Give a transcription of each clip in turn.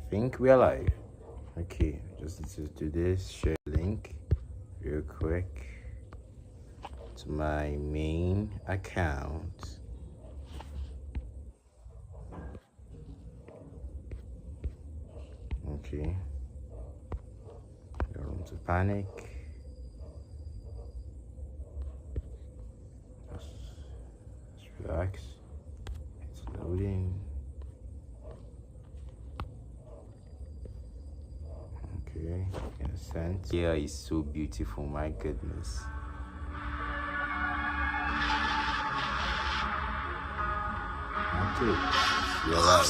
think we are live. Okay, just need to do this. Share link real quick to my main account. Okay, no room to panic. Just relax. It's loading. Okay, in a sense. Yeah, it's so beautiful, my goodness. Okay, you're right.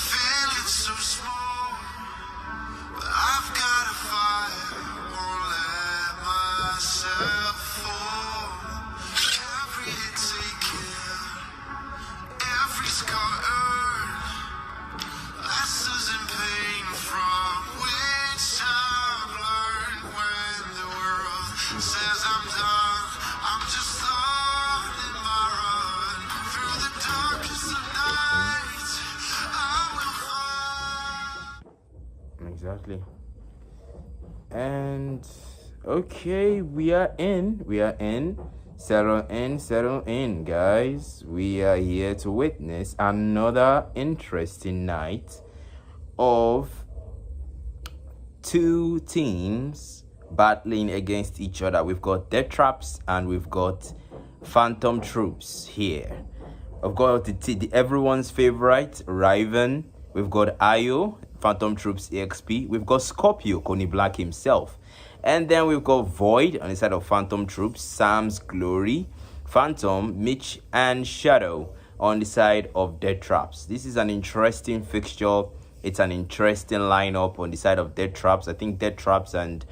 Feeling so small, but I've got a fire, won't let myself fall. Every hit taken, every scar earned, lessons in pain from which I've learned. When the world says I'm done, I'm just on in my run. Through the darkest of nights, I will find. Exactly. And okay, we are in. Settle in, guys. We are here to witness another interesting night of two teams battling against each other. We've got Death Traps and we've got Phantom Troops here. I've got everyone's favorite Raven. We've got Ayo, Phantom Troops EXP. We've got Scorpio, Coney Black himself. And then we've got Void on the side of Phantom Troops, Sam's Glory, Phantom, Mitch, and Shadow on the side of Death Traps. This is an interesting fixture. It's an interesting lineup on the side of Death Traps. I think Death Traps and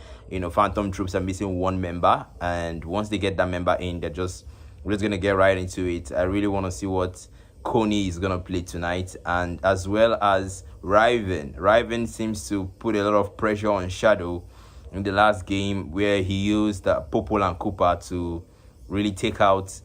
Phantom Troops are missing one member, and once they get that member in, we're just gonna get right into it. I really want to see what Coney is gonna play tonight, and as well as Raven. Raven seems to put a lot of pressure on Shadow in the last game, where he used Popol and Cooper to really take out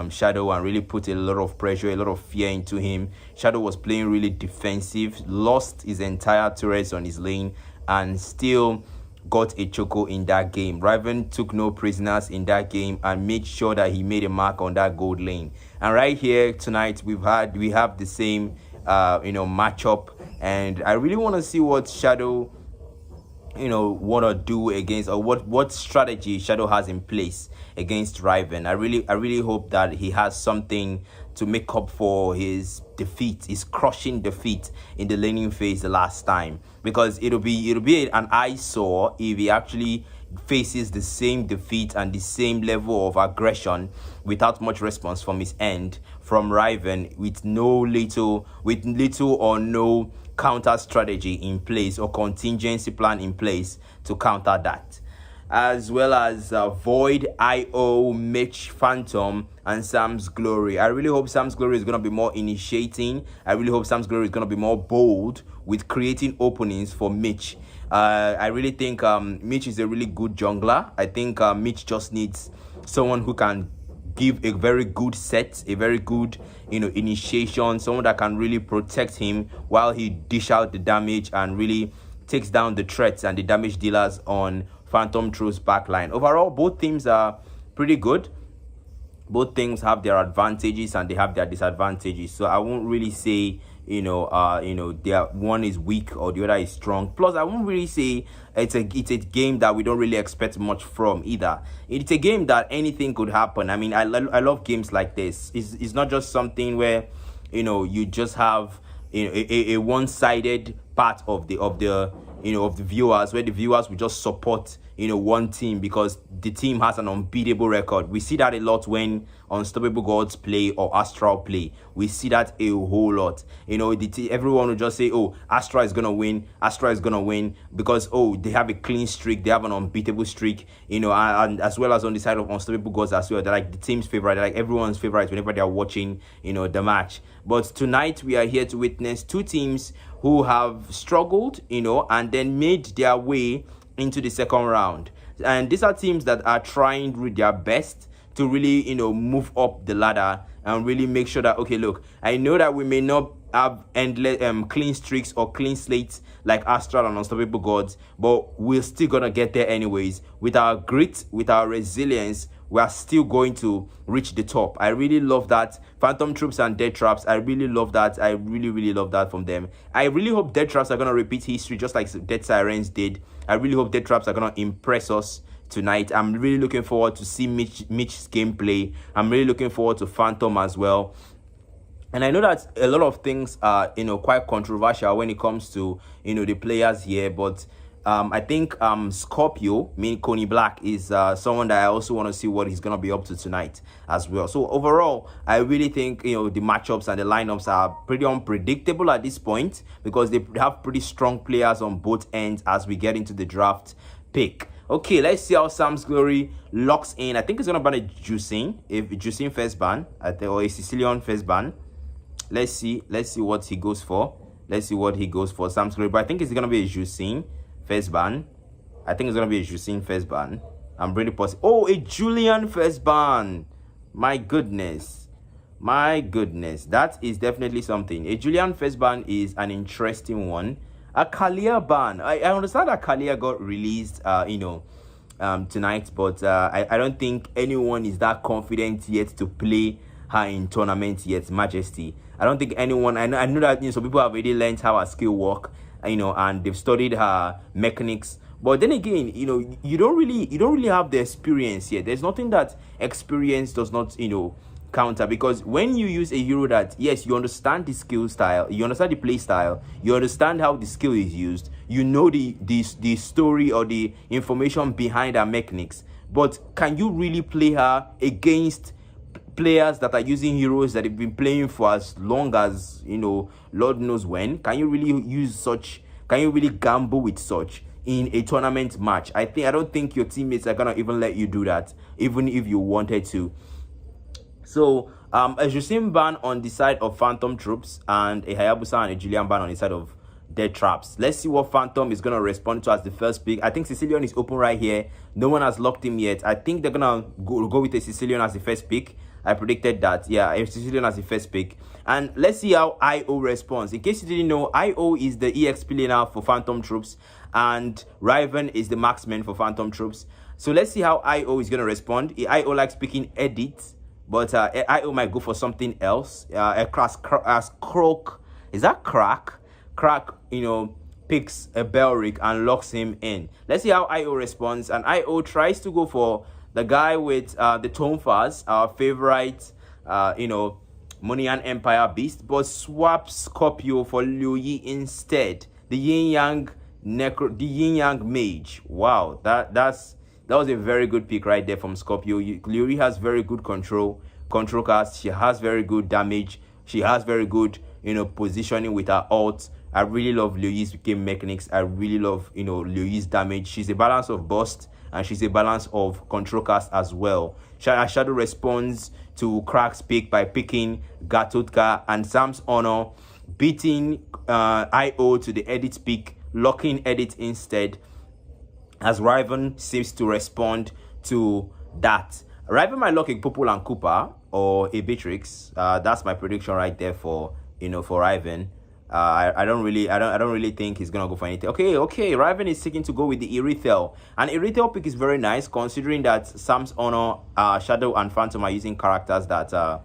Shadow and really put a lot of pressure, a lot of fear into him. Shadow was playing really defensive, lost his entire turrets on his lane, and still got a choco in that game. Raven took no prisoners in that game and made sure that he made a mark on that gold lane. And right here tonight we have the same matchup, and I really want to see what Shadow want to do against, or what strategy Shadow has in place against Raven. I really hope that he has something to make up for his defeat, his crushing defeat in the laning phase the last time, because it'll be an eyesore if he actually faces the same defeat and the same level of aggression without much response from his end from Raven, with little or no counter strategy in place or contingency plan in place to counter that. As well as Void, IO, Mitch, Phantom, and Sam's Glory. I really hope Sam's Glory is going to be more initiating. I really hope Sam's Glory is going to be more bold with creating openings for Mitch. I really think Mitch is a really good jungler. I think Mitch just needs someone who can give a very good set, a very good initiation, someone that can really protect him while he dish out the damage and really takes down the threats and the damage dealers on Phantom Troops backline. Overall, both teams are pretty good. Both teams have their advantages and they have their disadvantages. So I won't really say one is weak or the other is strong. Plus, I won't really say it's a game that we don't really expect much from either. It's a game that anything could happen. I mean, I love games like this. It's not just something where you just have a one-sided part of the viewers, where the viewers will just support one team because the team has an unbeatable record. We see that a lot when Unstoppable Gods play or Astral play. We see that a whole lot. Everyone will just say, oh, Astra is gonna win, because they have a clean streak, they have an unbeatable streak, and as well as on the side of Unstoppable Gods as well. They're like the team's favorite, they're like everyone's favorite whenever they're watching the match. But tonight we are here to witness two teams who have struggled, and then made their way into the second round. And these are teams that are trying their best to really, move up the ladder and really make sure that, okay, look, I know that we may not have endless clean streaks or clean slates like Astral and Unstoppable Gods, but we're still gonna get there anyways. With our grit, with our resilience, we are still going to reach the top. I really love that. Phantom Troops and Death Traps, I really love that. I really love that from them. I really hope Death Traps are gonna repeat history just like Death Sirens did. I really hope Death Traps are gonna impress us tonight. I'm really looking forward to see Mitch's gameplay. I'm really looking forward to Phantom as well. And I know that a lot of things are, quite controversial when it comes to, the players here. But I think Scorpio, meaning Coney Black, is someone that I also want to see what he's going to be up to tonight as well. So overall, I really think, the matchups and the lineups are pretty unpredictable at this point because they have pretty strong players on both ends as we get into the draft pick. Okay, let's see how Sam's Glory locks in. I think it's going to ban a Juicing first ban, or a Sicilian first ban. Let's see what he goes for. Let's see what he goes for. Sam's Glory, but I think it's gonna be a Juicing first ban. I think it's gonna be a Juicing first ban. I'm really positive. Oh, a Julian first ban. My goodness, that is definitely something. A Julian first ban is an interesting one. A Kalia ban. I understand that Kalia got released, tonight, but I don't think anyone is that confident yet to play her in tournament yet. Majesty, I don't think anyone. I know that some people have already learned how her skill work, and they've studied her mechanics. But then again, you don't really have the experience yet. There's nothing that experience does not counter, because when you use a hero that, yes, you understand the skill style, you understand the play style, you understand how the skill is used, you know the story or the information behind her mechanics, but can you really play her against players that are using heroes that have been playing for as long as Lord knows when? Can you really use such? Can you really gamble with such in a tournament match? I don't think your teammates are gonna even let you do that, even if you wanted to. So a Juicing ban on the side of Phantom Troops and a Hayabusa and a Julian ban on the side of Death Traps. Let's see what Phantom is gonna respond to as the first pick. I think Sicilian is open right here. No one has locked him yet. I think they're gonna go with a Sicilian as the first pick. I predicted that. Yeah, a Sicilian as the first pick. And let's see how IO responds. In case you didn't know, IO is the EXP laner for Phantom Troops, and Riven is the marksman for Phantom Troops. So let's see how IO is gonna respond. IO likes picking Edit, but IO might go for something else. Croak, is that Crack? Crack, picks a Belric and locks him in. Let's see how IO responds. And IO tries to go for the guy with the Tonfas, our favorite, Monian Empire beast, but swaps Scorpio for Liu Yi instead. The Yin Yang Mage. Wow, that was a very good pick right there from Scorpio. Liu Yi has very good control cast. She has very good damage. She has very good, positioning with her ult. I really love Liu Yi's game mechanics. I really love, Liu Yi's damage. She's a balance of burst, and she's a balance of control cast as well. Shadow responds to Crack's pick by picking Gatotka, and Sam's Honor beating IO to the Edit pick, locking Edit instead, as Riven seems to respond to that. Riven might lock a Popol and Cooper or a Beatrix. That's my prediction right there for Riven. I don't really think he's gonna go for anything. Okay, Riven is seeking to go with the Irithel, and Irithel pick is very nice considering that Sam's Honor, Shadow and Phantom are using characters that are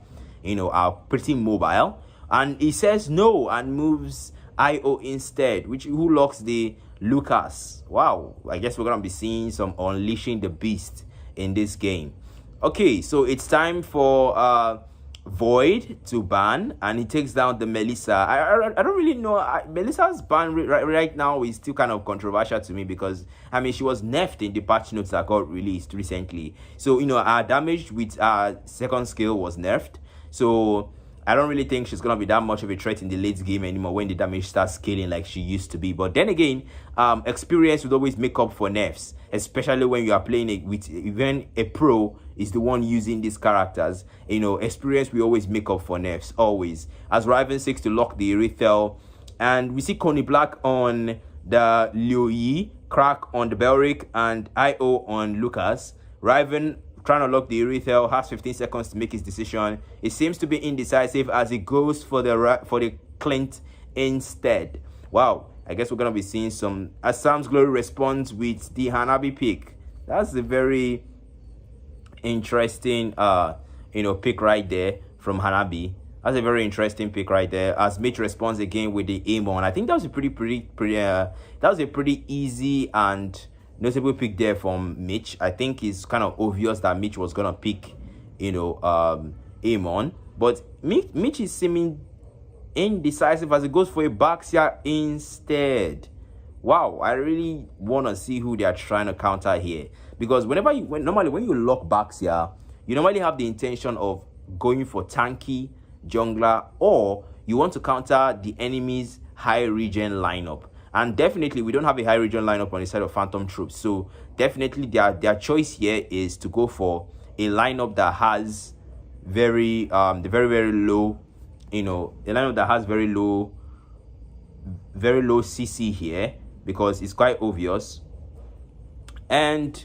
pretty mobile, and he says no and moves IO instead, who locks the Lucas. Wow, I guess we're gonna be seeing some unleashing the beast in this game. Okay, so it's time for Void to ban, and he takes down the Melissa. I don't really know. Melissa's ban right now is still kind of controversial to me because she was nerfed in the patch notes that got released recently. So our damage with our second skill was nerfed. So I don't really think she's gonna be that much of a threat in the late game anymore when the damage starts scaling like she used to be. But then again, experience would always make up for nerfs, especially when you are playing it with even a pro is the one using these characters. Experience will always make up for nerfs, always. As Riven seeks to lock the Irithel, and we see Coney Black on the Liu Yi, Crack on the Belric, and IO on Lucas. Riven trying to lock the Irithel, has 15 seconds to make his decision. It seems to be indecisive as he goes for the Clint instead. Wow, I guess we're gonna be seeing some Assam's Glory response with the Hanabi pick. That's a very interesting pick right there from Hanabi. That's a very interesting pick right there. As Mitch responds again with the Amon. I think that was a pretty that was a pretty easy and notable pick there from Mitch. I think it's kind of obvious that Mitch was gonna pick Amon, but Mitch is seeming indecisive as it goes for a Baxia instead. Wow, I really want to see who they are trying to counter here, because normally when you lock Baxia, you normally have the intention of going for tanky jungler, or you want to counter the enemy's high regen lineup. And definitely we don't have a high regen lineup on the side of Phantom Troops, so definitely their choice here is to go for a lineup that has very low, a lineup that has very low CC here, because it's quite obvious. And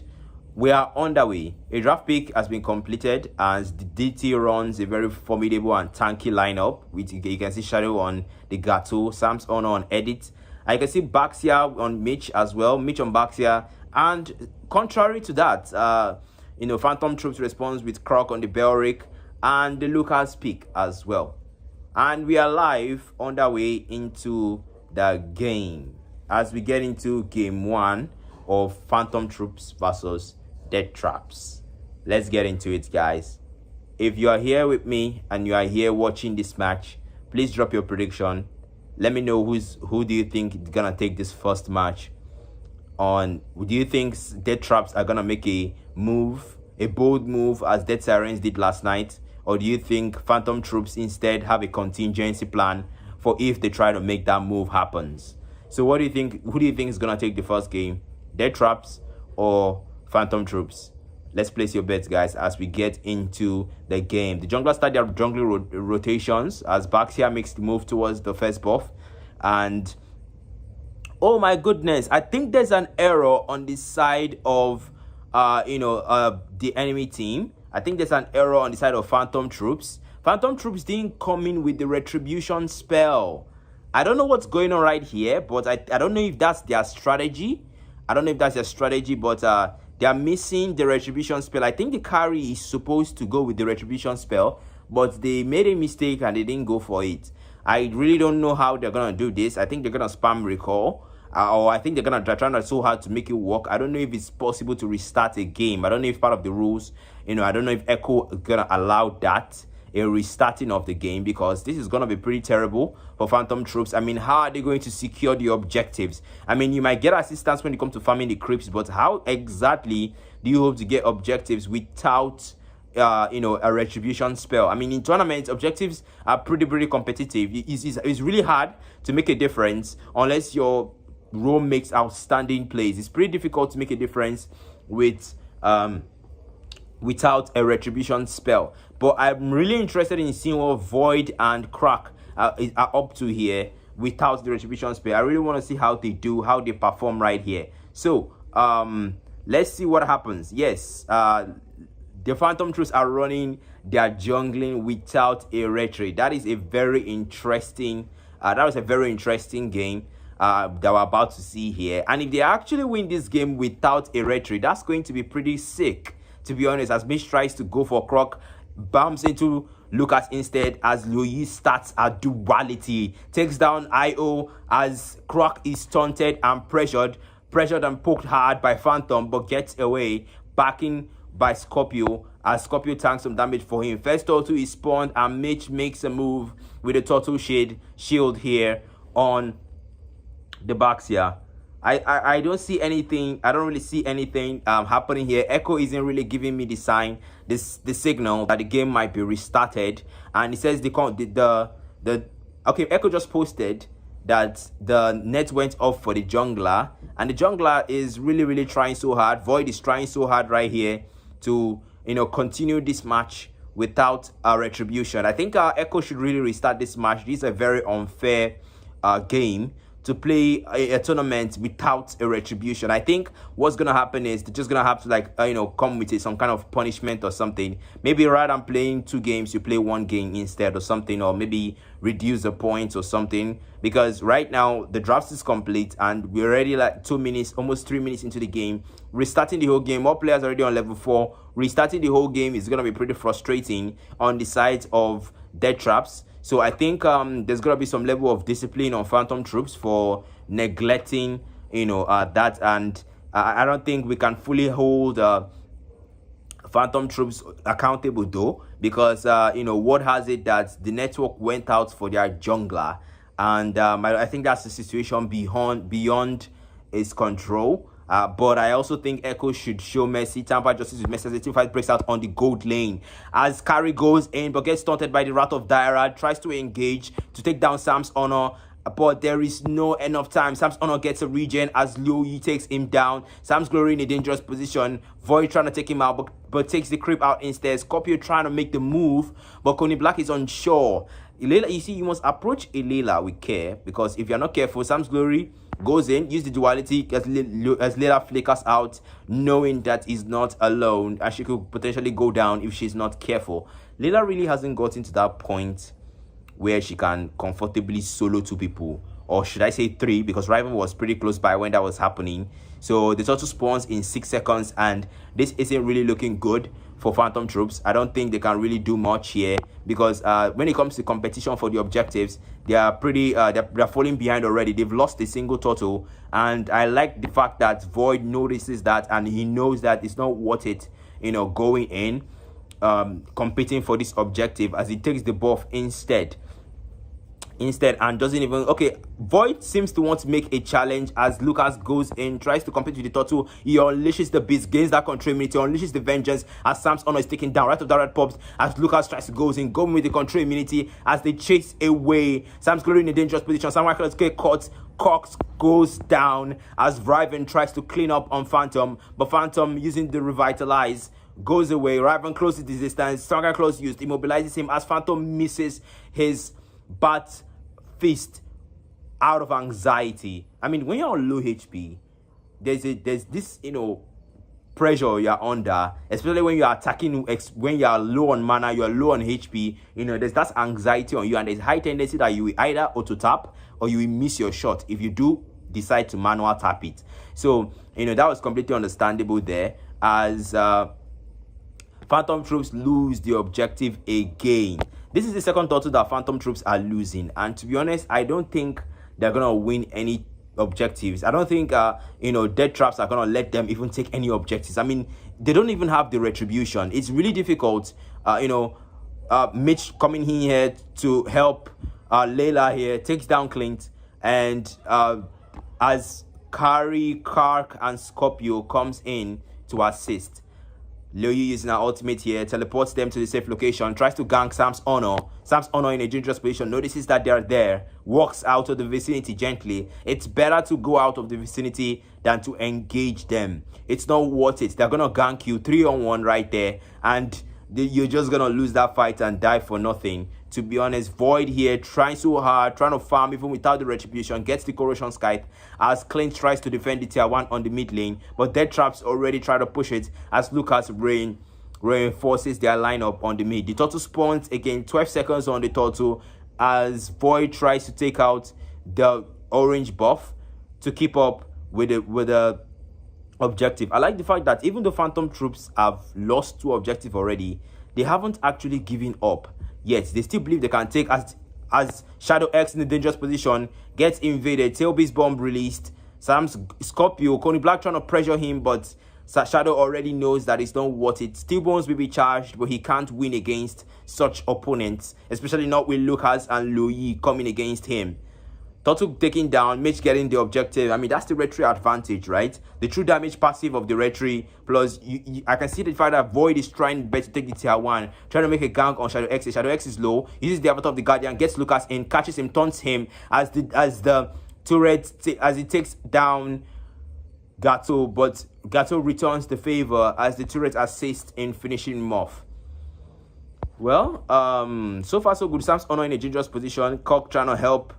we are underway. A draft pick has been completed as the DT runs a very formidable and tanky lineup. You can see Shadow on the Gato, Sam's on Edit. I can see Baxia on Mitch as well, Mitch on Baxia. And contrary to that, Phantom Troops responds with Croc on the Belric and the Lucas pick as well. And we are live underway into the game as we get into game 1 of Phantom Troops versus Death Traps. Let's get into it, guys. If you are here with me and you are here watching this match, please drop your prediction. Let me know who do you think is gonna take this first match on. Do you think Death Traps are gonna make a bold move as Death Sirens did last night, or do you think Phantom Troops instead have a contingency plan for if they try to make that move happens? So what do you think? Who do you think is gonna take the first game, Death Traps or Phantom Troops? Let's place your bets, guys, as we get into the game. The junglers start their jungling rotations as Baxia makes the move towards the first buff. And oh my goodness, I think there's an error on the side of the enemy team. I think there's an error on the side of Phantom Troops. Phantom Troops didn't come in with the retribution spell. I don't know what's going on right here, but I don't know if that's their strategy. But they are missing the retribution spell. I think the carry is supposed to go with the retribution spell, but they made a mistake and they didn't go for it. I really don't know how they're gonna do this. I think they're gonna spam recall, or I think they're gonna try so hard to make it work. I don't know if it's possible to restart a game. I don't know if part of the rules, I don't know if Echo is gonna allow that, a restarting of the game, because this is gonna be pretty terrible for Phantom Troops. I mean, how are they going to secure the objectives? I mean, you might get assistance when it comes to farming the creeps, but how exactly do you hope to get objectives without a retribution spell? I mean, in tournaments, objectives are pretty competitive. It's really hard to make a difference unless your role makes outstanding plays. It's pretty difficult to make a difference with without a retribution spell. But I'm really interested in seeing what Void and Crack are up to here without the retribution spell. I really want to see how they perform right here. So let's see what happens. Yes, the Phantom Troops are running their jungling without a retry. That is a very interesting game that we're about to see here. And if they actually win this game without a retry, that's going to be pretty sick, to be honest, as Mitch tries to go for Croc, bumps into Lucas instead as Luis starts a duality, takes down IO as Croc is taunted and pressured and poked hard by Phantom, but gets away, backing by Scorpio as Scorpio tanks some damage for him. First turtle is spawned and Mitch makes a move with a turtle shield here on the Baxia. I don't see anything. I don't really see anything happening here. Echo isn't really giving me the signal that the game might be restarted. And it says okay, Echo just posted that the net went off for the jungler, and the jungler is really trying so hard. Void is trying so hard right here to continue this match without a retribution. I think Echo should really restart this match. This is a very unfair game to play a tournament without a retribution. I think what's gonna happen is they're just gonna have to, like, come with some kind of punishment or something. Maybe rather than playing 2 games, you play 1 game instead or something, or maybe reduce the points or something. Because right now the draft is complete and we're already like 2 minutes, almost 3 minutes into the game. Restarting the whole game, all players already on level 4. Restarting the whole game is gonna be pretty frustrating on the side of death traps. So I think there's gonna be some level of discipline on Phantom Troops for neglecting, that, and I don't think we can fully hold Phantom Troops accountable though, because word has it that the network went out for their jungler, and I think that's the situation beyond its control. But I also think Echo should show mercy. Tampa Justice with Mercy as the team fight breaks out on the gold lane. As Carry goes in but gets taunted by the Wrath of Dyrad, tries to engage to take down Sam's Honor, but there is no enough time. Sam's Honor gets a regen as Liu Yi takes him down. Sam's Glory in a dangerous position. Void trying to take him out, but takes the creep out instead. Scorpio trying to make the move, but Coney Black is unsure. Ilela, you see, you must approach Ilela with care, because if you're not careful, Sam's Glory goes in, use the duality as Layla flickers out, knowing that he's not alone and she could potentially go down if she's not careful. Layla really hasn't gotten to that point where she can comfortably solo 2 people, or should I say 3, because Rival was pretty close by when that was happening. So the turtle spawns in 6 seconds, and this isn't really looking good for Phantom Troops. I don't think they can really do much here, because when it comes to competition for the objectives, they are pretty they're falling behind already. They've lost a single turtle, and I like the fact that Void notices that, and he knows that it's not worth it, going in competing for this objective, as he takes the buff instead and doesn't even. Okay, Void seems to want to make a challenge as Lucas goes in, tries to compete with the turtle. He unleashes the beast, gains that control immunity, unleashes the vengeance as Sam's Honor is taken down. Right of Direct pops as Lucas tries to go in, going with the control immunity as they chase away. Sam's Glory in a dangerous position. Sam Michaels get caught. Cox goes down as Riven tries to clean up on Phantom, but Phantom, using the revitalize, goes away. Riven closes the distance. Stronger Claws used, immobilizes him as Phantom misses his bat fist out of anxiety. I mean, when you're on low HP, there's this pressure you're under, especially when you're attacking, when you're low on mana, you're low on HP. There's that anxiety on you, and there's high tendency that you will either auto tap or you will miss your shot if you do decide to manual tap it. So that was completely understandable there, as Phantom Troops lose the objective again. This is the second turtle that Phantom Troops are losing, and to be honest, I don't think they're gonna win any objectives. I don't think death traps are gonna let them even take any objectives. I mean, they don't even have the retribution. It's really difficult. Mitch coming in here to help Layla here, takes down Clint, and as Kari, Kark, and Scorpio comes in to assist. Liu Yu using her ultimate here, teleports them to the safe location, tries to gank Sam's Honor. Sam's Honor in a dangerous position, notices that they're there, walks out of the vicinity gently. It's better to go out of the vicinity than to engage them. It's not worth it. They're gonna gank you 3-on-1 right there, and you're just gonna lose that fight and die for nothing. To be honest, Void here trying so hard, trying to farm even without the retribution, gets the corrosion scythe as Clint tries to defend the tier 1 on the mid lane, but death traps already try to push it as Lucas reinforces their lineup on the mid. The turtle spawns again, 12 seconds on the turtle as Void tries to take out the orange buff to keep up with the objective. I like the fact that even though Phantom Troops have lost 2 objectives already, they haven't actually given up yet. They still believe they can take, as Shadow X in the dangerous position gets invaded, Tailbeast Bomb released, Sam's Scorpio, Coney Black trying to pressure him, but Shadow already knows that it's not worth it. Steelbones will be charged, but he can't win against such opponents, especially not with Lucas and Louis coming against him. Turtle taking down, Mitch getting the objective. I mean, that's the retry advantage, right? The true damage passive of the retry, plus I can see the fact that Void is trying to take the tier 1, trying to make a gank on Shadow X. Shadow X is low, uses the avatar of the Guardian, gets Lucas in, catches him, taunts him as the turret as he takes down Gato, but Gato returns the favor as the turret assists in finishing him off. Well, so far so good. Sam's Honor in a dangerous position. Cock trying to help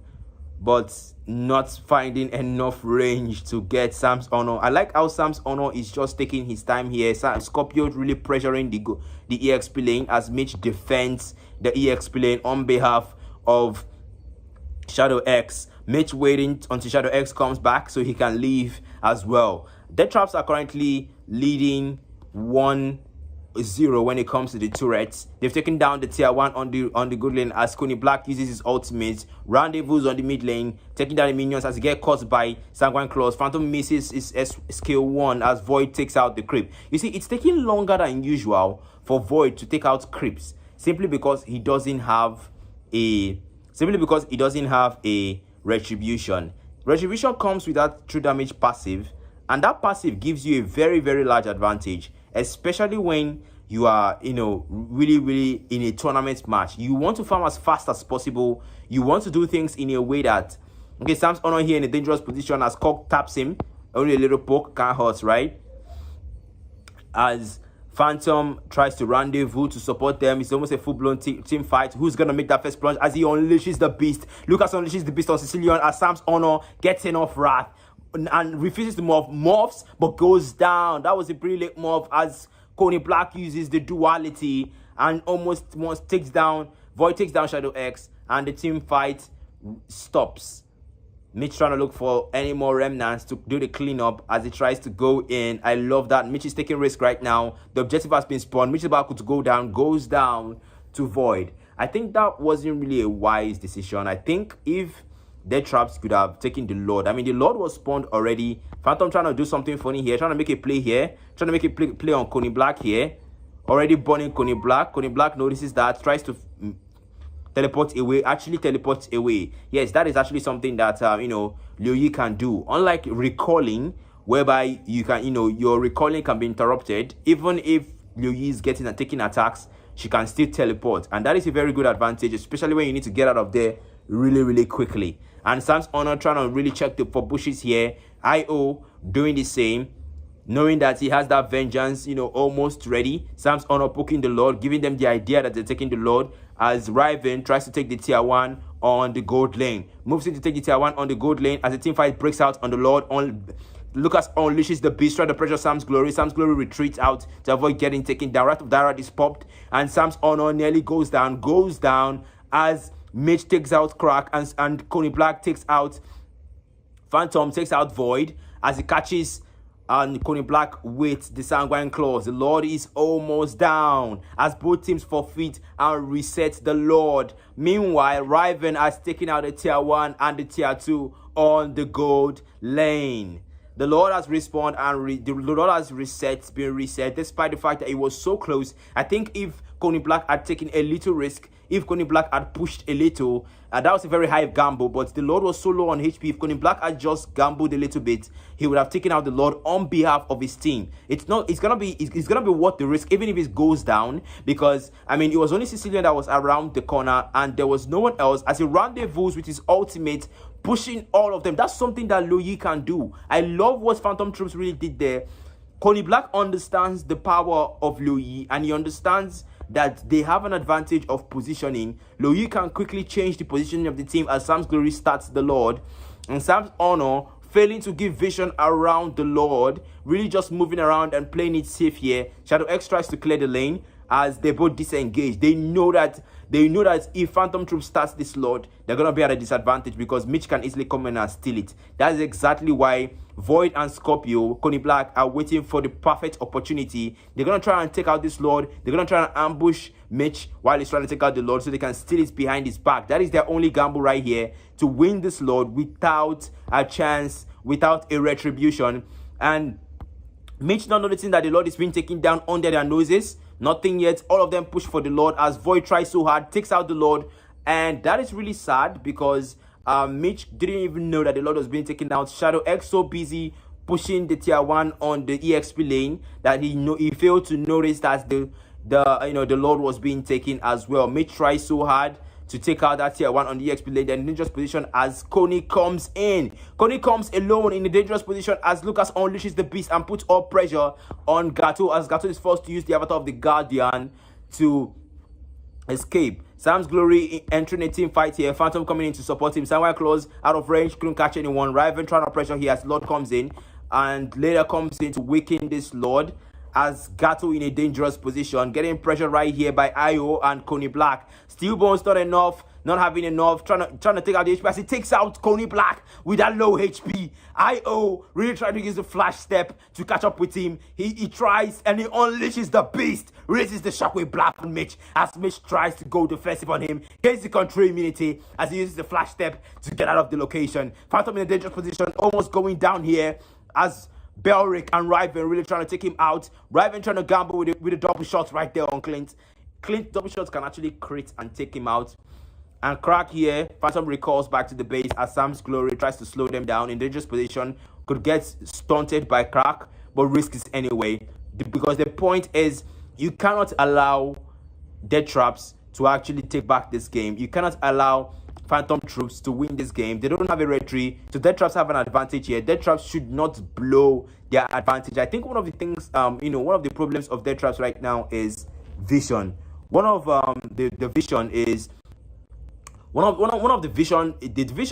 but not finding enough range to get Sam's Honor. I like how Sam's Honor is just taking his time here. Scorpio really pressuring the EXP lane as Mitch defends the EXP lane on behalf of Shadow X. Mitch waiting until Shadow X comes back so he can leave as well. Death Traps are currently leading 1-0 when it comes to the turrets. They've taken down the tier 1 on the good lane as Coney Black uses his ultimate. Rendezvous on the mid lane, taking down the minions as he gets caught by Sanguine Claws. Phantom misses his skill 1 as Void takes out the creep. You see, it's taking longer than usual for Void to take out creeps simply because he doesn't have a retribution. Retribution comes with that true damage passive, and that passive gives you a very, very large advantage, especially when you are, really in a tournament match. You want to farm as fast as possible. You want to do things in a way that, okay, Sam's Honor here in a dangerous position as Cock taps him. Only a little poke can't hurt, right? As Phantom tries to rendezvous to support them. It's almost a full-blown team fight. Who's going to make that first plunge as he unleashes the beast? Lucas unleashes the beast on Sicilian as Sam's Honor gets enough wrath and refuses to morphs, but goes down. That was a pretty late morph as Coney Black uses the duality and almost takes down, Void takes down Shadow X, and the team fight stops. Mitch trying to look for any more remnants to do the cleanup as he tries to go in. I love that. Mitch is taking risk right now. The objective has been spawned. Mitch is about to go down, goes down to Void. I think that wasn't really a wise decision. I think if Death Traps could have taken the Lord. I mean, the Lord was spawned already. Phantom trying to do something funny here. Trying to make a play here. Trying to make a play on Coney Black here. Already burning Coney Black. Coney Black notices that. Tries to teleport away. Actually teleports away. Yes, that is actually something that, Liu Yi can do. Unlike recalling, whereby you can, your recalling can be interrupted. Even if Liu Yi is getting and taking attacks, she can still teleport. And that is a very good advantage, especially when you need to get out of there really, really quickly. And Sam's Honor trying to really check for bushes here. IO doing the same, knowing that he has that vengeance, almost ready. Sam's Honor poking the Lord, giving them the idea that they're taking the Lord, as Riven tries to take the tier 1 on the gold lane. Moves in to take the tier 1 on the gold lane as the team fight breaks out on the Lord. Lucas unleashes the beast, trying to pressure Sam's Glory. Sam's Glory retreats out to avoid getting taken down. Wrath of Dara is popped, and Sam's Honor nearly goes down as Mitch takes out Crack and Coney Black takes out Phantom, takes out Void as he catches Coney Black with the Sanguine Claws. The Lord is almost down as both teams forfeit and reset the Lord. Meanwhile, Riven has taken out the tier 1 and the tier 2 on the gold lane. The Lord has respawned and the Lord has been reset, despite the fact that it was so close. I think if Coney Black had taken a little risk, if Coney Black had pushed a little, that was a very high gamble, but the Lord was so low on HP. If Coney Black had just gambled a little bit, he would have taken out the Lord on behalf of his team. It's gonna be worth the risk, even if it goes down, because I mean it was only Sicilian that was around the corner and there was no one else. As he rendezvous with his ultimate, pushing all of them. That's something that Liu Yi can do. I love what Phantom Troops really did there. Coney Black understands the power of Liu Yi, and he understands that they have an advantage of positioning. Liu Yi can quickly change the positioning of the team as Sam's Glory starts the Lord, and Sam's Honor failing to give vision around the Lord, really just moving around and playing it safe here. Shadow X tries to clear the lane as they both disengage. They know that if Phantom Troop starts this Lord, they're gonna be at a disadvantage because Mitch can easily come in and steal it. That is exactly why Void and Scorpio, Coney Black, are waiting for the perfect opportunity. They're gonna try and take out this Lord. They're gonna try and ambush Mitch while he's trying to take out the Lord so they can steal it behind his back. That is their only gamble right here, to win this Lord without a chance, without a retribution. And Mitch not noticing that the Lord is being taken down under their noses. Nothing yet. All of them push for the Lord as Void tries so hard, takes out the Lord. And that is really sad because Mitch didn't even know that the Lord was being taken out. Shadow X so busy pushing the tier 1 on the EXP lane that he failed to notice that the Lord was being taken as well. Mitch tries so hard to take out that tier 1 on the EXP lane. Then dangerous position as Coney comes in. Coney comes alone in a dangerous position as Lucas unleashes the beast and puts all pressure on Gato as Gato is forced to use the avatar of the Guardian to escape. Sam's Glory entering a team fight here. Phantom coming in to support him. Samuel Claus out of range, couldn't catch anyone. Raven trying to pressure here as Lord comes in. And later comes in to weaken this Lord. As Gato in a dangerous position. Getting pressure right here by Io and Coney Black. Steelbone's not enough. Not having enough. Trying to take out the HP as he takes out Coney Black with that low HP. Io really trying to use the flash step to catch up with him. He tries and he unleashes the beast. Raises the shockwave blast on Mitch as Mitch tries to go defensive on him. Gets the control immunity as he uses the flash step to get out of the location. Phantom in a dangerous position. Almost going down here as Belric and Riven really trying to take him out. Riven trying to gamble with the double shots right there on Clint. Clint double shots can actually crit and take him out. And Crack here, Phantom recalls back to the base as Sam's Glory tries to slow them down in dangerous position. Could get stunted by Crack, but risks it anyway. Because the point is, you cannot allow Death Traps to actually take back this game. You cannot allow Phantom Troops to win this game. They don't have a red tree, so Death Traps have an advantage here. Death Traps should not blow their advantage. I think one of the things, one of the problems of Death Traps right now is vision. One of the vision is one of the vision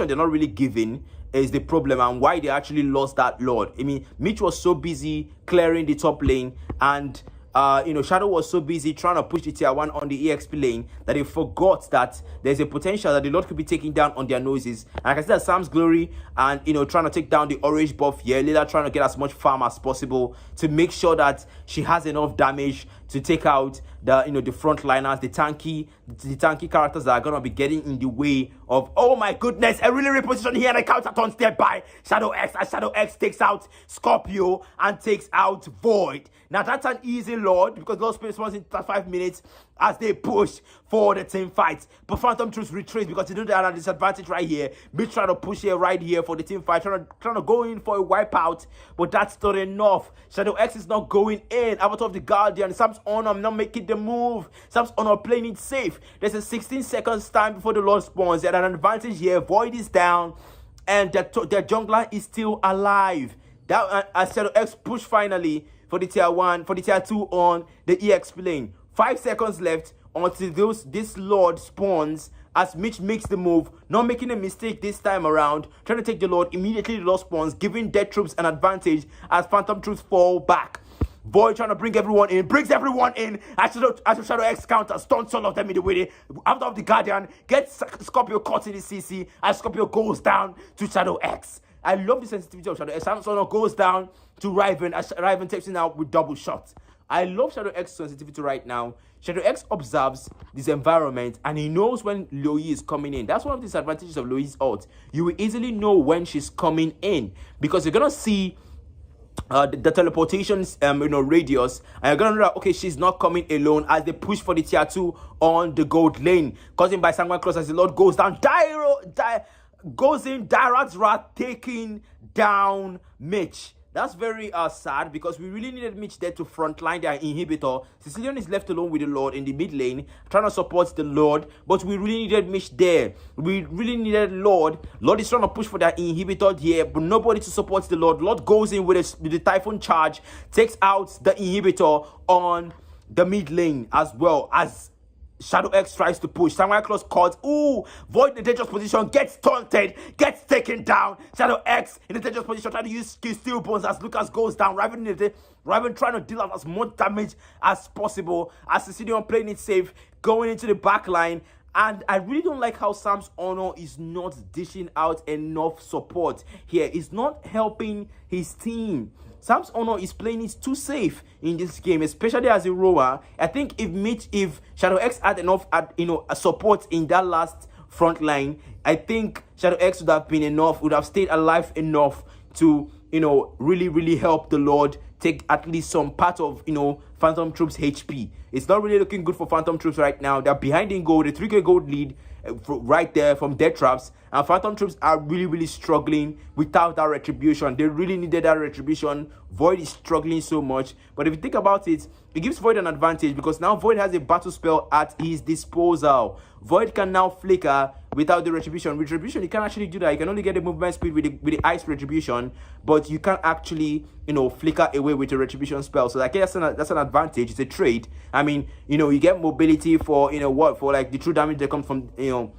they're not really giving is the problem and why they actually lost that Lord. I mean, Mitch was so busy clearing the top lane and Shadow was so busy trying to push the tier 1 on the EXP lane that he forgot that there's a potential that the Lord could be taking down on their noses. And I can see that Sam's Glory and, trying to take down the orange buff here. Lila trying to get as much farm as possible to make sure that she has enough damage to take out the, the frontliners, the tanky characters that are going to be getting in the way of, oh my goodness, a really reposition here and a counter turn step by Shadow X as Shadow X takes out Scorpio and takes out Void. Now that's an easy Lord because Lord spawns in 5 minutes as they push for the team fight. But Phantom Troops retreat because they know they are at a disadvantage right here. Mitch trying to push here right here for the team fight, trying to go in for a wipeout, but that's not enough. Shadow X is not going in. Avatar of the Guardian, Sam's Honor not making the move. Sam's Honor playing it safe. There's a 16 seconds time before the Lord spawns. They had an advantage here. Void is down, and their jungler is still alive. That as Shadow X push finally for the tier 1, for the tier 2 on the EXP lane. 5 seconds left until this Lord spawns as Mitch makes the move, not making a mistake this time around, trying to take the Lord. Immediately the Lord spawns, giving Death Troops an advantage as Phantom Troops fall back. Void trying to bring everyone in, brings everyone in as Shadow X counter, stunts all of them in the way. After of the Guardian, gets Scorpio caught in the CC as Scorpio goes down to Shadow X. I love the sensitivity of Shadow X. Samsung goes down to Riven as Riven takes him out with double shots. I love Shadow X's sensitivity right now. Shadow X observes this environment and he knows when Loi is coming in. That's one of the disadvantages of Loi's ult. You will easily know when she's coming in because you're gonna see the teleportations radius, and you're gonna know that okay, she's not coming alone as they push for the tier 2 on the gold lane, causing by Sanguine Cross as the Lord goes down. Goes in, Dyrac's Wrath taking down Mitch. That's very sad because we really needed Mitch there to frontline their inhibitor. Sicilian is left alone with the Lord in the mid lane, trying to support the Lord, but we really needed Mitch there. We really needed Lord. Lord is trying to push for their inhibitor here, but nobody to support the Lord. Lord goes in with the Typhoon charge, takes out the inhibitor on the mid lane as well as Shadow X tries to push. Samurai Claus caught. Ooh, Void in the dangerous position. Gets taunted. Gets taken down. Shadow X in the dangerous position. Trying to use Steel Bones as Lucas goes down. Raven trying to deal out as much damage as possible. As Sicilian playing it safe. Going into the back line. And I really don't like how Sam's Honor is not dishing out enough support here. It's not helping his team. Sam's Honor is playing it too safe in this game, especially as a rower. I think if Shadow X had enough, support in that last front line, I think Shadow X would have been enough, would have stayed alive enough to, really, really help the Lord take at least some part of, Phantom Troops HP. It's not really looking good for Phantom Troops right now. They're behind in gold, a 3k gold lead right there from Death Traps. And Phantom Troops are really, really struggling without that retribution. They really needed that retribution. Void is struggling so much. But if you think about it, it gives Void an advantage because now Void has a battle spell at his disposal. Void can now flicker without the retribution. Retribution, you can't actually do that. You can only get the movement speed with the ice retribution, but you can't actually, flicker away with the retribution spell. So I guess that's an advantage. It's a trade. I mean, you get mobility for, for like the true damage that comes from, the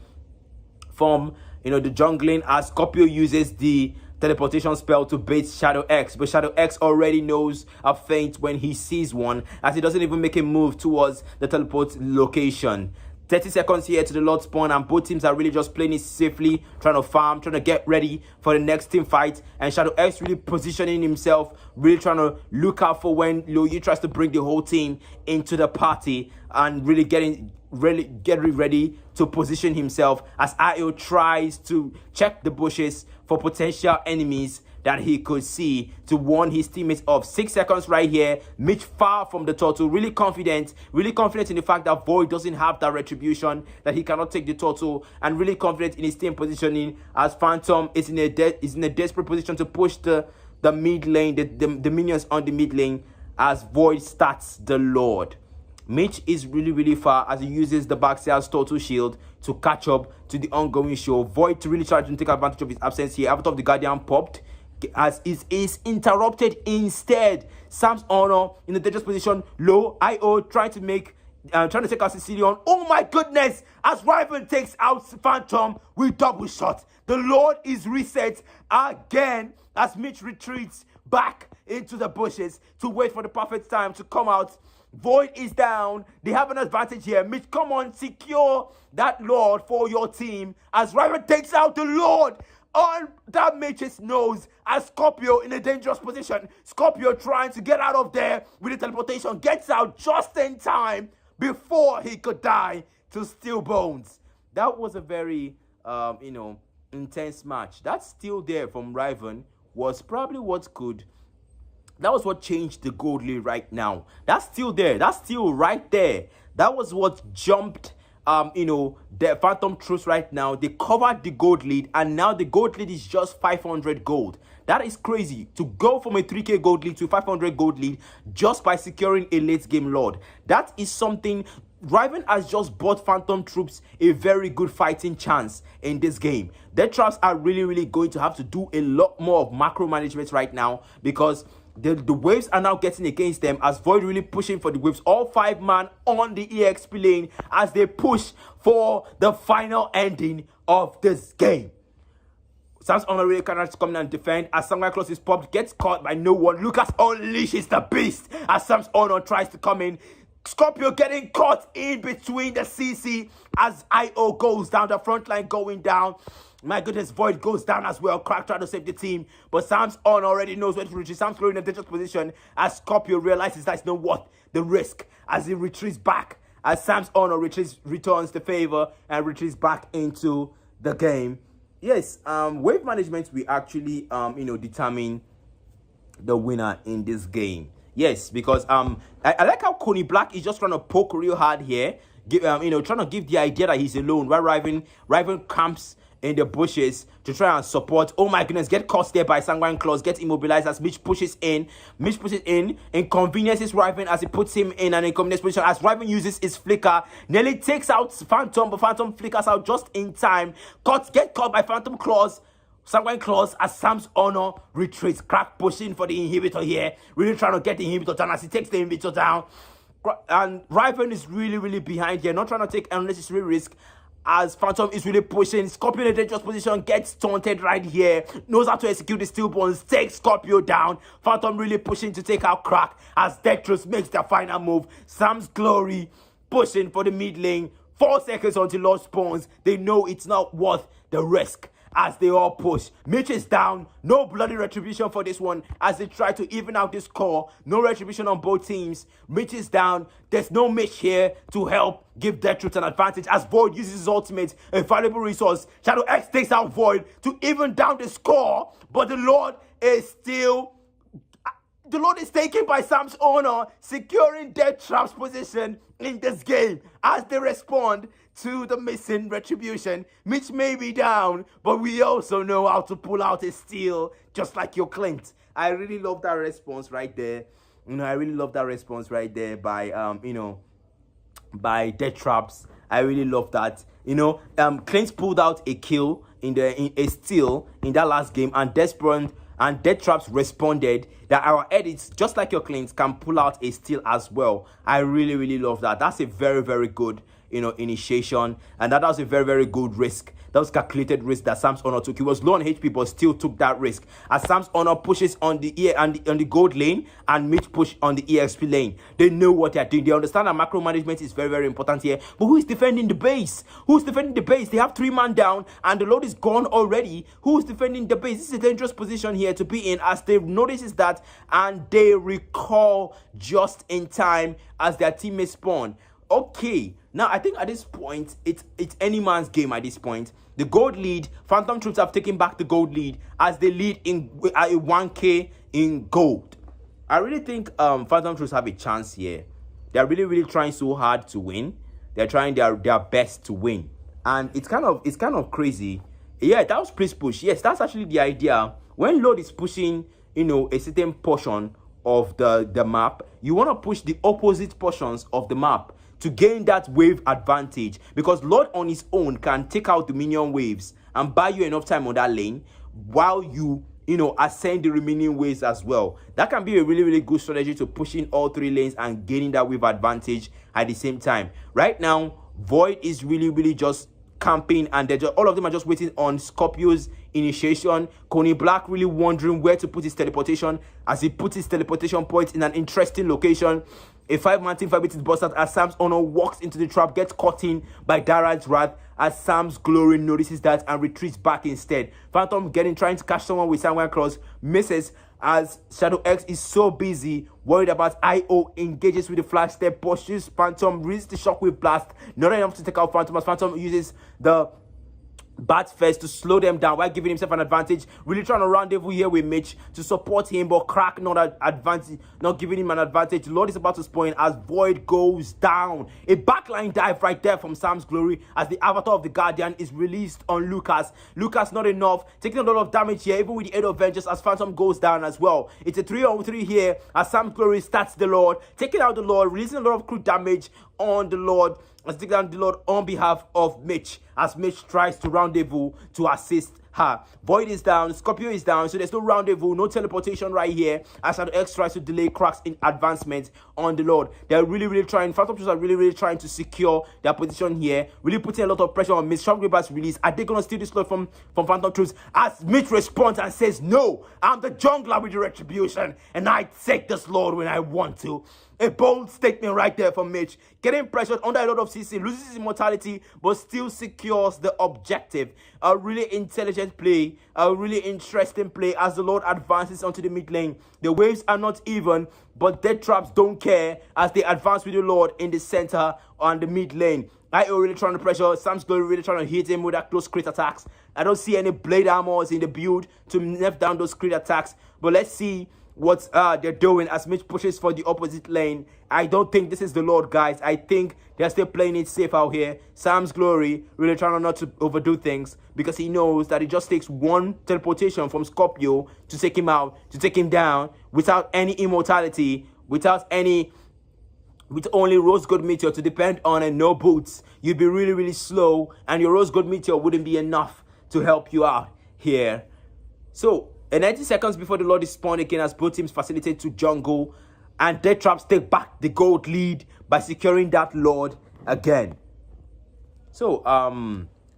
jungling, as Scorpio uses the teleportation spell to bait Shadow X, but Shadow X already knows a feint when he sees one, as he doesn't even make a move towards the teleport location. 30 seconds here to the Lord spawn, and both teams are really just playing it safely, trying to farm, trying to get ready for the next team fight. And Shadow X really positioning himself, really trying to look out for when Yu tries to bring the whole team into the party, and really getting ready to position himself, as IO tries to check the bushes for potential enemies that he could see to warn his teammates of. 6 seconds right here. Mitch far from the turtle, really confident in the fact that Void doesn't have that retribution, that he cannot take the turtle, and really confident in his team positioning, as Phantom is in a desperate position to push the mid lane, the minions on the mid lane, as Void starts the Lord. Mitch is really far, as he uses the Baxia's Turtle Shield to catch up to the ongoing show. Void to really try to take advantage of his absence here. After the Guardian popped, as is interrupted instead. Sam's Honor in the dangerous position, low. IO trying to take out Sicilian. Oh my goodness! As Riven takes out Phantom with double shot. The Lord is reset again, as Mitch retreats back into the bushes to wait for the perfect time to come out. Void is down. They have an advantage here. Mitch, come on, secure that Lord for your team, as Riven takes out the Lord on that Mitch's nose, as Scorpio in a dangerous position. Scorpio trying to get out of there with the teleportation, gets out just in time before he could die to Steel Bones. That was a very intense match. That still there from Riven was probably that was what changed the gold lead right now. That's still there. That's still right there. That was what jumped the Phantom Troops right now. They covered the gold lead, and now the gold lead is just 500 gold. That is crazy, to go from a 3k gold lead to 500 gold lead just by securing a late game Lord. That is something. Riven has just bought Phantom Troops a very good fighting chance in this game. Their traps are really going to have to do a lot more of macro management right now, because the waves are now getting against them, as Void really pushing for the waves. All 5 man on the EXP lane as they push for the final ending of this game. Sam's Honor really cannot come in and defend, as Samurai Claus is popped, gets caught by no one. Lucas unleashes the beast as Sam's Honor tries to come in. Scorpio getting caught in between the CC as IO goes down, the front line going down. My goodness, Void goes down as well. Crack trying to save the team, but Sam's On already knows where to retreat. Sam's Glory in a dangerous position as Scorpio realizes that's not worth the risk, as he retreats back, as Sam's Honor returns the favor and retreats back into the game. Yes, wave management will actually determine the winner in this game. Yes, because I like how Coney Black is just trying to poke real hard here, trying to give the idea that he's alone, while Riven camps in the bushes to try and support. Oh my goodness, get caught there by Sanguine Claws, get immobilized as Mitch pushes in. Mitch pushes in, inconveniences Riven as he puts him in an inconvenience position, as Riven uses his flicker, nearly takes out Phantom, but Phantom flickers out just in time. Get caught by Phantom Claws. Sanguine Claws as Sam's Honor retreats. Crack pushing for the inhibitor here, really trying to get the inhibitor down as he takes the inhibitor down. And Riven is really behind here, not trying to take unnecessary risk, as Phantom is really pushing. Scorpio in a dangerous position, gets taunted right here, knows how to execute the Steel Bones, takes Scorpio down. Phantom really pushing to take out Crack as Deathtress makes their final move. Sam's Glory pushing for the mid lane. 4 seconds until Lord spawns. They know it's not worth the risk as they all push. Mitch is down. No bloody retribution for this one as they try to even out this score. No retribution on both teams. Mitch is down. There's no Mitch here to help give Deathtress an advantage as Void uses his ultimate, a valuable resource. Shadow X takes out Void to even down the score, but the Lord is taken by Sam's Honor, securing Deathtrap's position in this game as they respond to the missing retribution. Mitch may be down, but we also know how to pull out a steal, just like your Clint. I really love that response right there. I really love that response right there by by Deathtraps. I really love that. Clint pulled out a kill in a steal in that last game, and Desperate and Death Traps responded that our edits, just like your clients, can pull out a steal as well. I really love that. That's a very good, initiation, and that was a very good risk. That was calculated risk that Sam's Honor took. He was low on HP, but still took that risk. As Sam's Honor pushes on the on the gold lane, and Mitch push on the EXP lane. They know what they're doing. They understand that macro management is very important here. But who is defending the base? Who's defending the base? They have 3 man down, and the load is gone already. Who's defending the base? This is a dangerous position here to be in, as they notices that, and they recall just in time as their teammates spawn. Okay, now I think at this point, it's any man's game at this point. The gold lead, Phantom Troops have taken back the gold lead as they lead in 1k in gold. I really think Phantom Troops have a chance here. They're really trying so hard to win. They're trying their best to win. And it's kind of crazy. Yeah, that was pre-push. Yes, that's actually the idea. When load is pushing, a certain portion of the map, you want to push the opposite portions of the map to gain that wave advantage, because Lord on his own can take out the minion waves and buy you enough time on that lane while you ascend the remaining waves as well. That can be a really good strategy to push in all 3 lanes and gaining that wave advantage at the same time. Right now, Void is really just camping, and all of them are just waiting on Scorpio's initiation. Coney Black really wondering where to put his teleportation, as he puts his teleportation point in an interesting location. A 5-man team fight is busted as Sam's Honor walks into the trap, gets caught in by Darrag's Wrath, as Sam's Glory notices that and retreats back instead. Phantom trying to catch someone with Sanguine Cross, misses as Shadow X is so busy, worried about IO, engages with the flash step, pushes Phantom, reads the Shockwave Blast, not enough to take out Phantom, as Phantom uses the Bat first to slow them down while giving himself an advantage. Really trying to rendezvous here with Mitch to support him, but Crack not giving him an advantage. Lord is about to spawn as Void goes down. A backline dive right there from Sam's Glory as the Avatar of the Guardian is released on Lucas. Lucas not enough, taking a lot of damage here, even with the aid of Vengeance, as Phantom goes down as well. It's a 3-on-3 here as Sam's Glory starts the Lord, taking out the Lord, releasing a lot of crude damage on the Lord. Let's take down the Lord on behalf of Mitch, as Mitch tries to rendezvous to assist her. Void is down, Scorpio is down, so there's no rendezvous, no teleportation right here, as Shadow X tries to delay Cracks in advancement on the Lord. They're really trying, Phantom Troops are really trying to secure their position here, really putting a lot of pressure on Mitch. Shockwave release. Are they going to steal this Lord from Phantom Troops? As Mitch responds and says, no, I'm the jungler with the retribution, and I take this Lord when I want to. A bold statement right there from Mitch. Getting pressured under a lot of CC, loses his immortality, but still secures the objective. A really intelligent play, a really interesting play as the Lord advances onto the mid lane. The waves are not even, but Death Traps don't care as they advance with the Lord in the center on the mid lane. IO really trying to pressure, Sam's Glory really trying to hit him with that close crit attacks. I don't see any blade armors in the build to nerf down those crit attacks, but let's see what they're doing as Mitch pushes for the opposite lane. I don't think this is the Lord, guys. I think they're still playing it safe out here. Sam's Glory really trying not to overdo things, because he knows that it just takes one teleportation from Scorpio to take him out, to take him down, without any immortality, with only Rose Gold Meteor to depend on and no boots. You'd be really slow, and your Rose Gold Meteor wouldn't be enough to help you out here. So 90 seconds before the Lord is spawned again, as both teams facilitate to jungle, and Death Traps take back the gold lead by securing that Lord again. So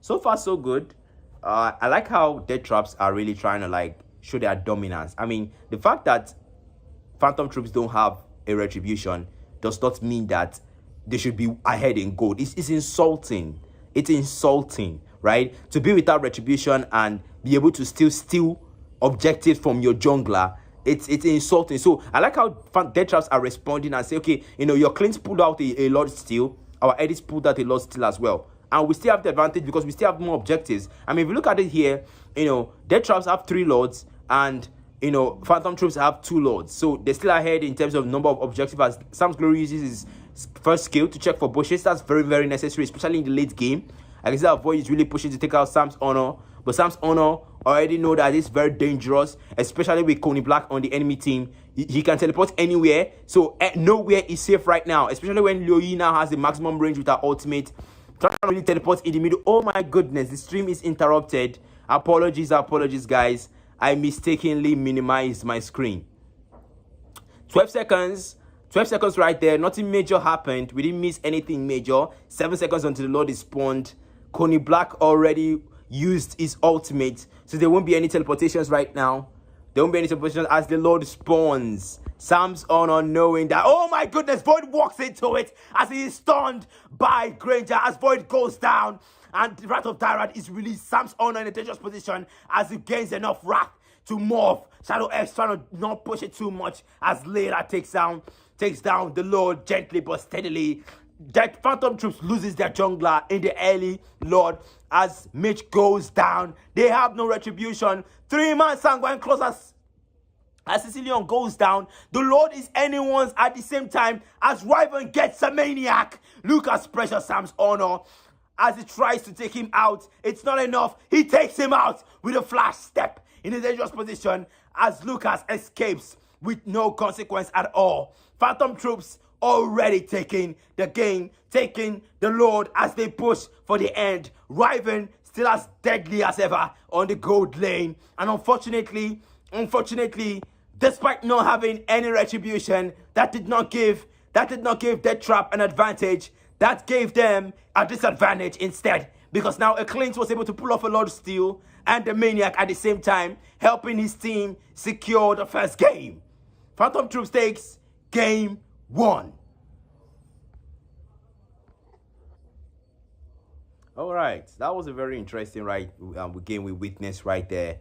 so far so good. I like how Death Traps are really trying to show their dominance. I mean, the fact that Phantom Troops don't have a retribution does not mean that they should be ahead in gold. It's insulting. It's insulting, right? To be without retribution and be able to still steal objectives from your jungler, it's insulting. So I like how Death Traps are responding and say, okay, your Clint's pulled out a Lord steal, our Eddie's pulled out a Lord steal as well, and we still have the advantage because we still have more objectives. I mean, if you look at it here, Death Traps have 3 Lords and Phantom Troops have 2 Lords, so they're still ahead in terms of number of objectives, as Sam's Glory uses his first skill to check for bushes. That's very necessary, especially in the late game. I can see that Void is really pushing to take out Sam's Honor, but Sam's Honor already know that it's very dangerous, especially with Coney Black on the enemy team. He can teleport anywhere, so nowhere is safe right now, especially when Liu Yi now has the maximum range with her ultimate. Trying to really teleport in the middle. Oh my goodness, the stream is interrupted. Apologies guys. I mistakenly minimized my screen. 12 seconds. 12 seconds right there. Nothing major happened. We didn't miss anything major. 7 seconds until the Lord is spawned. Coney Black already used his ultimate, so there won't be any teleportations right now. There won't be any teleportations as the Lord spawns. Sam's Honor knowing that, oh my goodness, Void walks into it as he is stunned by Granger as Void goes down and the Wrath of Tyrant is released. Sam's Honor in a dangerous position as he gains enough wrath to morph. Shadow X trying to not push it too much as Layla takes down the Lord gently but steadily. That Phantom Troops loses their jungler in the early Lord as Mitch goes down. They have no retribution. 3-man Sanguine close as Sicilian goes down. The Lord is anyone's at the same time as Riven gets a maniac. Lucas pressures Sam's Honor as he tries to take him out. It's not enough. He takes him out with a flash step in a dangerous position as Lucas escapes with no consequence at all. Phantom Troops already taking the game, taking the Lord as they push for the end. Riven still as deadly as ever on the gold lane. And unfortunately, despite not having any retribution, that did not give Death Trap an advantage. That gave them a disadvantage instead. Because now Clint was able to pull off a Lord Steal and the Maniac at the same time, helping his team secure the first game. Phantom Troops takes game 1. All right, that was a very interesting game we witnessed right there.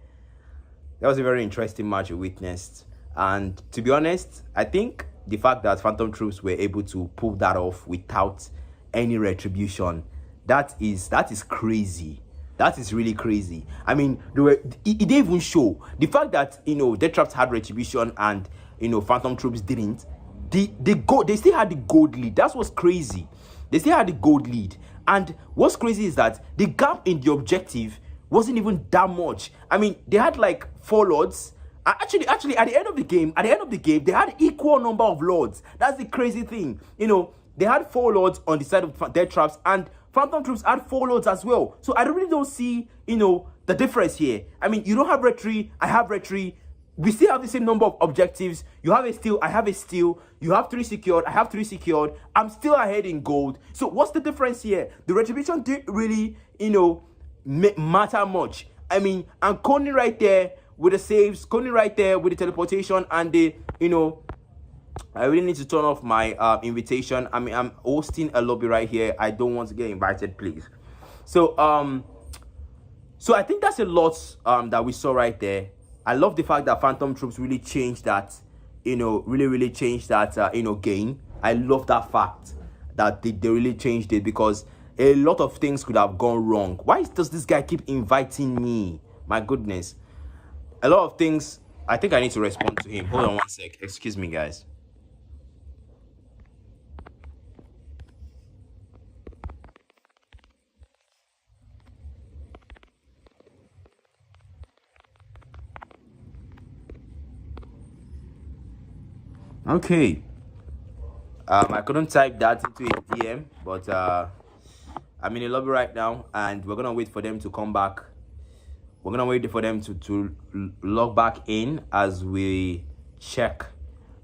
That was a very interesting match we witnessed. And to be honest, I think the fact that Phantom Troops were able to pull that off without any retribution, that is crazy. That is really crazy. I mean, it didn't even show. The fact that, Death Traps had retribution and, Phantom Troops didn't, they still had the gold lead. That's what's crazy. They still had the gold lead. And what's crazy is that the gap in the objective wasn't even that much. I mean, they had like 4 lords. Actually, at the end of the game, they had equal number of lords. That's the crazy thing. They had 4 lords on the side of Death Traps, and Phantom Troops had 4 lords as well. So I really don't see, the difference here. I mean, you don't have retry, I have retry. We still have the same number of objectives. You have a steal, I have a steal. You have 3 secured, I have 3 secured. I'm still ahead in gold. So what's the difference here? The retribution didn't really, matter much. I mean, and Coney right there with the saves, Coney right there with the teleportation and the, I really need to turn off my invitation. I mean, I'm hosting a lobby right here. I don't want to get invited, please. So I think that's a lot that we saw right there. I love the fact that Phantom Troops really changed that, really changed that, game. I love that fact that they really changed it because a lot of things could have gone wrong. Why does this guy keep inviting me? My goodness. A lot of things, I think I need to respond to him. Hold on one sec. Excuse me, guys. Okay. I couldn't type that into a DM, but I'm in the lobby right now, and we're gonna wait for them to come back. We're gonna wait for them to log back in as we check.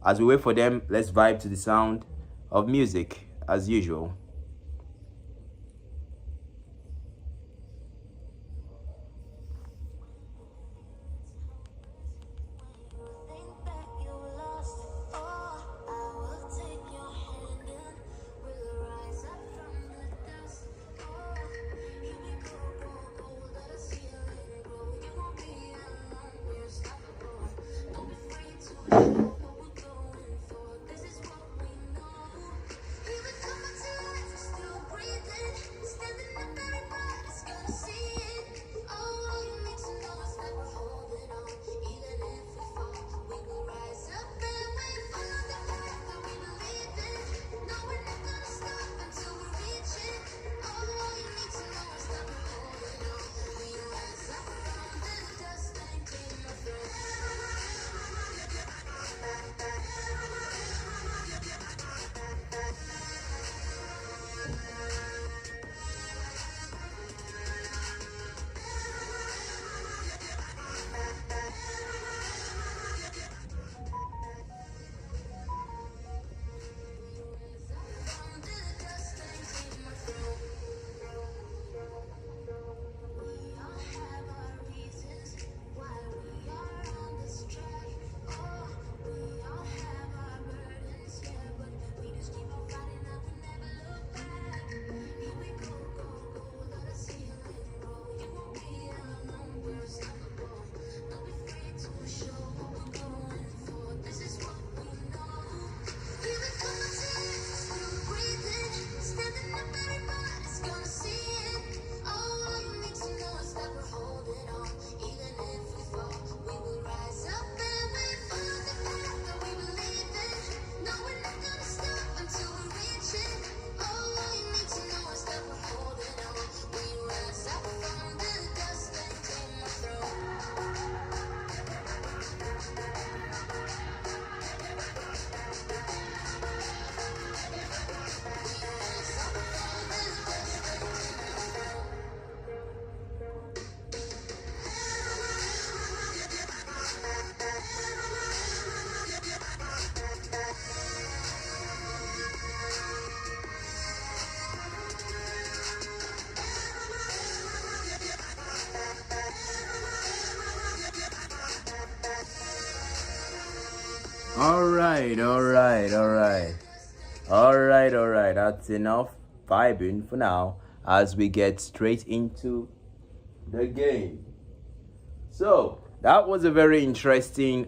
As we wait for them, let's vibe to the sound of music as usual. All right. That's enough vibing for now as we get straight into the game. So that was a very interesting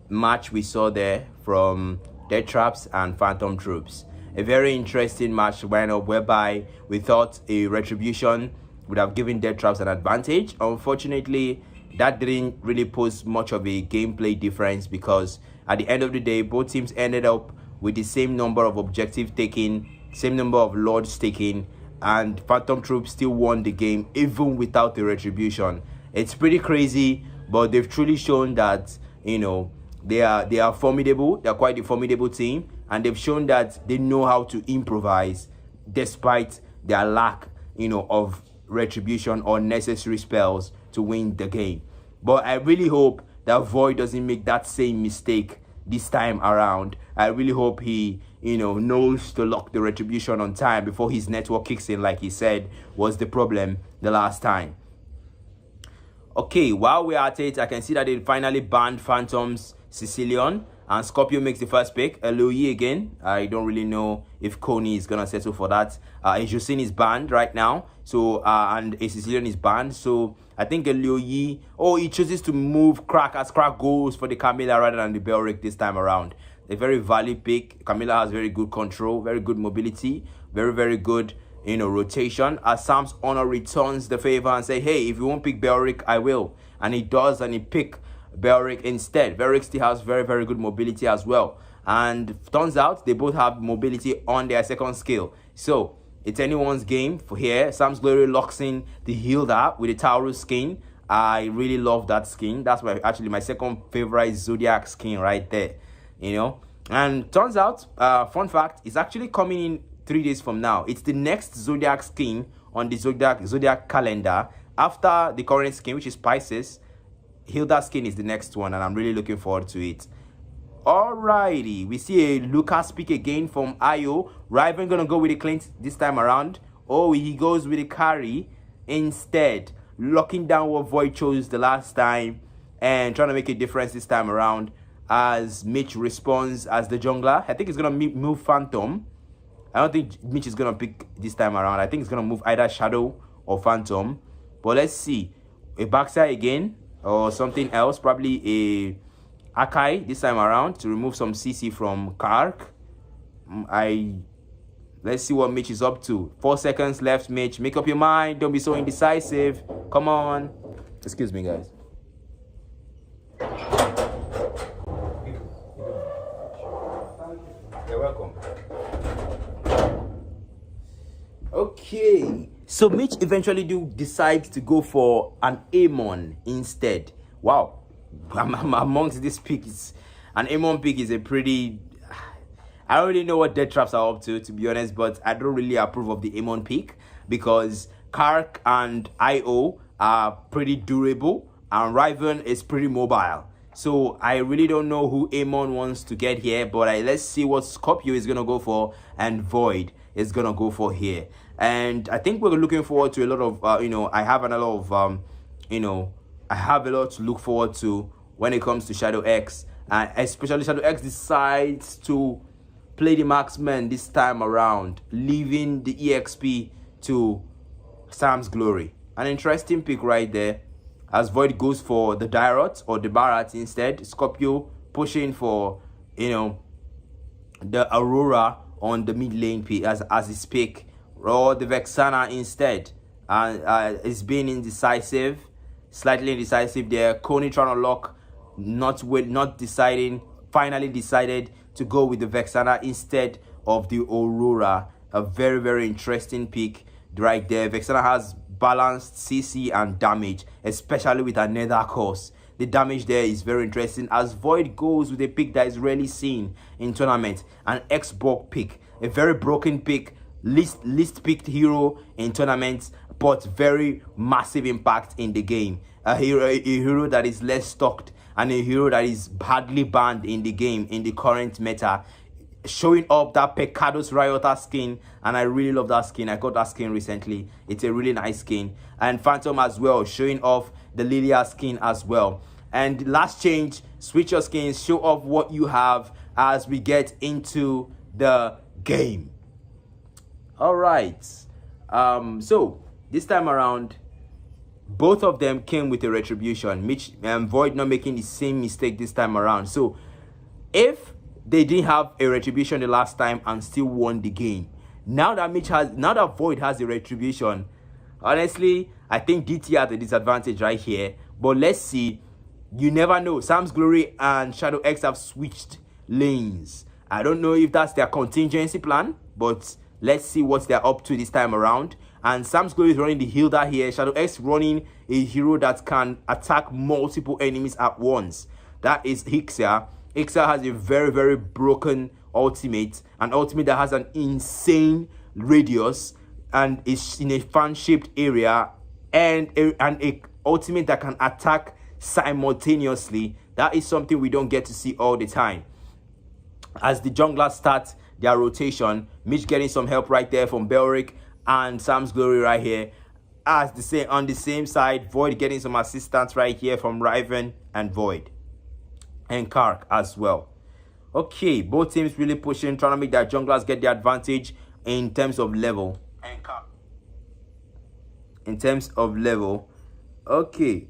match we saw there from Death Traps and Phantom Troops. A very interesting match went up whereby we thought a retribution would have given Death Traps an advantage. Unfortunately, that didn't really pose much of a gameplay difference because at the end of the day, both teams ended up with the same number of objectives taken, same number of lords taken, and Phantom Troops still won the game even without the retribution. It's pretty crazy, but they've truly shown that, you know, they are formidable. They're quite a formidable team, and they've shown that they know how to improvise despite their lack, you know, of retribution or necessary spells to win the game. But I really hope that Void doesn't make that same mistake this time around. I really hope he, you know, knows to lock the retribution on time before his network kicks in, like he said was the problem the last time. Okay, while we're at it, I can see that they finally banned Phantom's Sicilian, and Scorpio makes the first pick. Eloyi again. I don't really know if Coney is gonna settle for that. Josin is banned right now, so and a Sicilian is banned. So I think Eloyi, he chooses to move Crack as Crack goes for the Camilla rather than the Belric this time around. A very valid pick. Camilla has very good control, very good mobility, very good, you know, rotation. As Sam's Honor returns the favor and say, hey, if you won't pick Belric, I will. And he does, and he pick Belric instead. Belric still has very good mobility as well. And turns out they both have mobility on their second skill. So it's anyone's game for here. Sam's Glory locks in the Hilda with the Taurus skin. I really love that skin. That's actually my second favorite Zodiac skin right there. You know, and turns out, fun fact, it's actually coming in 3 days from now. It's the next Zodiac skin on the Zodiac calendar after the current skin, which is Pisces. Hilda skin is the next one, and I'm really looking forward to it. Alrighty, we see a Lucas pick again from Ayo. Riven gonna go with the Clint this time around. Oh, he goes with the carry instead, locking down what Void chose the last time and trying to make a difference this time around. As Mitch responds as the jungler, I think he's gonna move Phantom. I don't think Mitch is gonna pick this time around. I think he's gonna move either Shadow or Phantom. But let's see, a backside again or something else, probably a Akai this time around to remove some CC from Kark. Let's see what Mitch is up to. 4 seconds left, Mitch. Make up your mind. Don't be so indecisive. Come on. Excuse me, guys. You're welcome. Okay. So Mitch eventually decides to go for an Amon instead. Wow. Amongst these picks, an Amon pick is a pretty... I don't really know what Death Traps are up to be honest, but I don't really approve of the Amon pick because Kark and IO are pretty durable and Riven is pretty mobile. So I really don't know who Amon wants to get here, but let's see what Scorpio is going to go for and Void is going to go for here. And I think we're looking forward to a lot of, I have a lot of, I have a lot to look forward to when it comes to Shadow X. And especially Shadow X decides to play the marksman this time around, leaving the EXP to Sam's Glory. An interesting pick right there. As Void goes for the Dyrot or the Barat instead. Scorpio pushing for, the Aurora on the mid lane pick as his pick. Or the Vexana instead. And it's being indecisive. Slightly indecisive there. Coney trying to lock. Not deciding. Finally decided to go with the Vexana instead of the Aurora. A very interesting pick right there. Vexana has balanced CC and damage, especially with a nether course. The damage there is very interesting as Void goes with a pick that is rarely seen in tournament. An X-Borg pick, a very broken pick, least picked hero in tournaments, but very massive impact in the game. A hero that is less stocked and a hero that is badly banned in the game in the current meta. Showing up that Pecados Riota skin, and I really love that skin. I got that skin recently. It's a really nice skin. And Phantom as well, showing off the Lilia skin as well. And last change, switch your skins, show off what you have as we get into the game. All right. So this time around, both of them came with a retribution. Mitch and Void not making the same mistake this time around. So if they didn't have a retribution the last time and still won the game, now that Void has a retribution, honestly, I think DT has a disadvantage right here. But let's see. You never know. Sam's Glory and Shadow X have switched lanes. I don't know if that's their contingency plan, but let's see what they're up to this time around. And Sam's Glory is running the Hilda here. Shadow X running a hero that can attack multiple enemies at once. That is Hixia. Hixia has a very, very broken ultimate. An ultimate that has an insane radius and is in a fan-shaped area. And a ultimate that can attack simultaneously. That is something we don't get to see all the time. As the junglers start their rotation, Mitch getting some help right there from Belric and Sam's Glory right here. As on the same side, Void getting some assistance right here from Riven and Void. And Kark as well. Okay, both teams really pushing, trying to make their junglers get the advantage in terms of level. And Kark. In terms of level. Okay.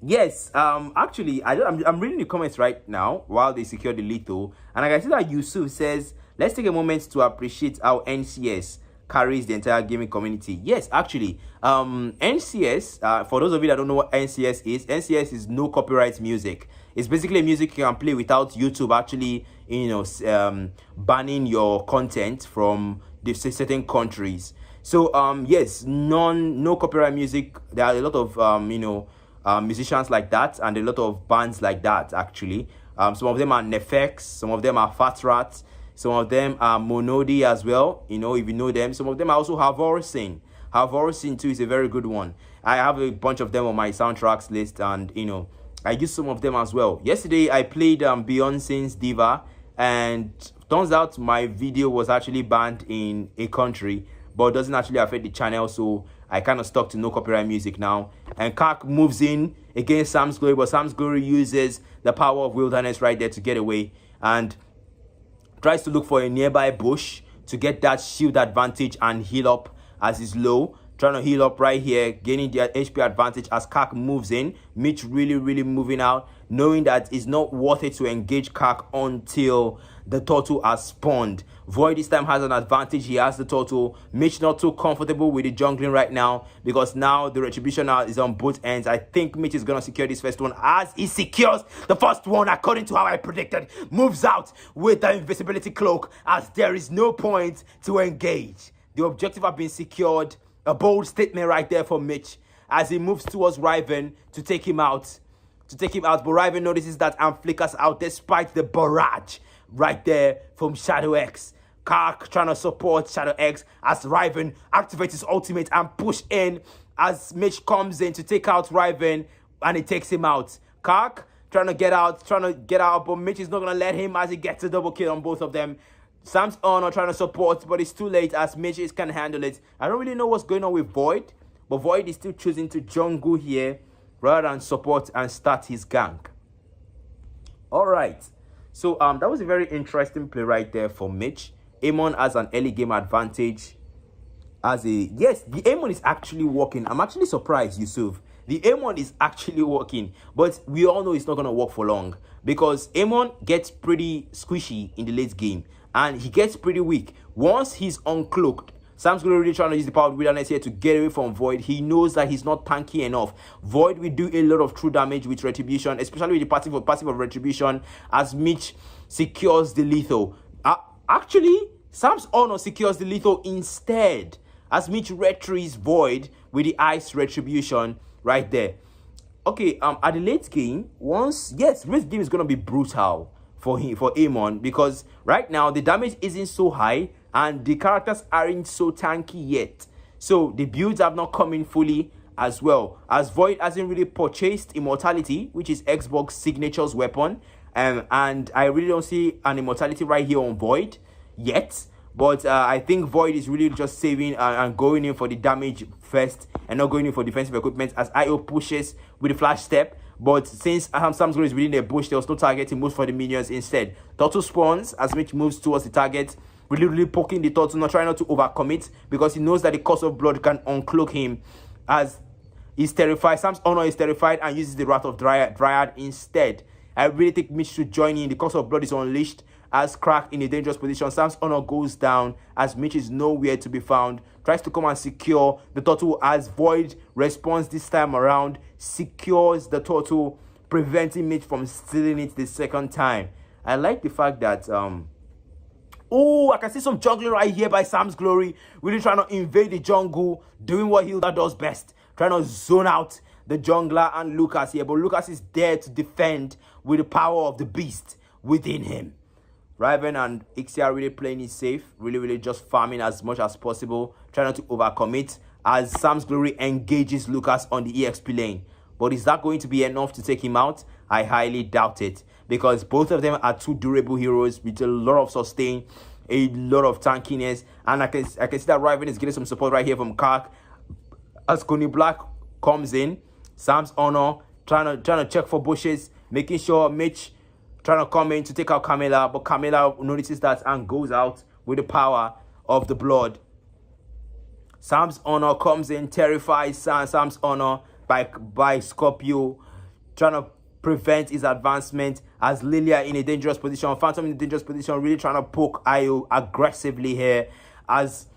Yes, actually, I'm reading the comments right now while they secure the lethal, and I can see that Yusuf says, let's take a moment to appreciate how NCS carries the entire gaming community. Yes, actually, NCS, for those of you that don't know what NCS is no copyright music. It's basically music you can play without YouTube actually, banning your content from the certain countries. So, yes, no copyright music. There are a lot of, musicians like that and a lot of bands like that actually. Some of them are Nefex, some of them are Fat Rat, some of them are Monodi as well, if you know them. Some of them are also Havorsin. Havorsin too is a very good one. I have a bunch of them on my soundtracks list, and I use some of them as well. Yesterday I played Beyonce's Diva, and turns out my video was actually banned in a country, but it doesn't actually affect the channel, so I kind of stuck to no copyright music now. And Kark moves in against Sam's Glory, but Sam's Glory uses the power of wilderness right there to get away and tries to look for a nearby bush to get that shield advantage and heal up as he's low. Trying to heal up right here, gaining the HP advantage as Kark moves in. Mitch really moving out, knowing that it's not worth it to engage Kark until the turtle has spawned. Void this time has an advantage. He has the turtle. Mitch not too comfortable with the jungling right now because now the retribution now is on both ends. I think Mitch is going to secure this first one as he secures the first one according to how I predicted. Moves out with the invisibility cloak as there is no point to engage. The objective has been secured. A bold statement right there for Mitch as he moves towards Riven to take him out. But Riven notices that and flickers out despite the barrage right there from Shadow X. Kark trying to support Shadow X as Riven activates his ultimate and push in as Mitch comes in to take out Riven and he takes him out. Kark trying to get out, but Mitch is not going to let him as he gets a double kill on both of them. Sam's Honor trying to support, but it's too late as Mitch can handle it. I don't really know what's going on with Void, but Void is still choosing to jungle here rather than support and start his gank. Alright, so that was a very interesting play right there for Mitch. Amon has an early game advantage. Yes, the Amon is actually working. I'm actually surprised, Yusuf. The Amon is actually working, but we all know it's not going to work for long because Amon gets pretty squishy in the late game. And he gets pretty weak. Once he's uncloaked, Sam's really trying to use the power of wilderness here to get away from Void. He knows that he's not tanky enough. Void will do a lot of true damage with Retribution, especially with the passive of Retribution, as Mitch secures the lethal. Actually, Sam's Honor secures the lethal instead, as Mitch retrieves Void with the Ice Retribution right there. Okay, at the late game, late game is going to be brutal for Amon because right now the damage isn't so high and the characters aren't so tanky yet, so the builds have not come in fully as well, as Void hasn't really purchased Immortality, which is Xbox Signature's weapon, and I really don't see an Immortality right here on Void yet. But I think Void is really just saving and going in for the damage first and not going in for defensive equipment as IO pushes with the flash step. But since Sam's Glory is within the bush, there was no target. He moves for the minions instead. Turtle spawns as Mitch moves towards the target. Really poking the turtle, not trying not to overcommit because he knows that the cost of blood can uncloak him as he's terrified. Sam's Honor is terrified and uses the Wrath of Dryad instead. I really think Mitch should join in. The cost of blood is unleashed as Crack in a dangerous position. Sam's Honor goes down as Mitch is nowhere to be found. Tries to come and secure the turtle as Void responds this time around. Secures the turtle, preventing Mitch from stealing it the second time. I like the fact that I can see some juggling right here by Sam's Glory. Really trying to invade the jungle, doing what Hilda does best. Trying to zone out the jungler and Lucas here. But Lucas is there to defend with the power of the beast within him. Riven and Ixia are really playing it safe. Really just farming as much as possible. Trying not to overcommit as Sam's Glory engages Lucas on the EXP lane. But is that going to be enough to take him out? I highly doubt it. Because both of them are two durable heroes with a lot of sustain, a lot of tankiness. And I can see that Riven is getting some support right here from Kark. As Coney Black comes in, Sam's Honor trying to check for bushes, making sure Mitch trying to come in to take out Camilla, but Camilla notices that and goes out with the power of the blood. Sam's Honor comes in, terrifies Sam's Honor by Scorpio, trying to prevent his advancement as Lilia in a dangerous position, Phantom in a dangerous position, really trying to poke Io aggressively here as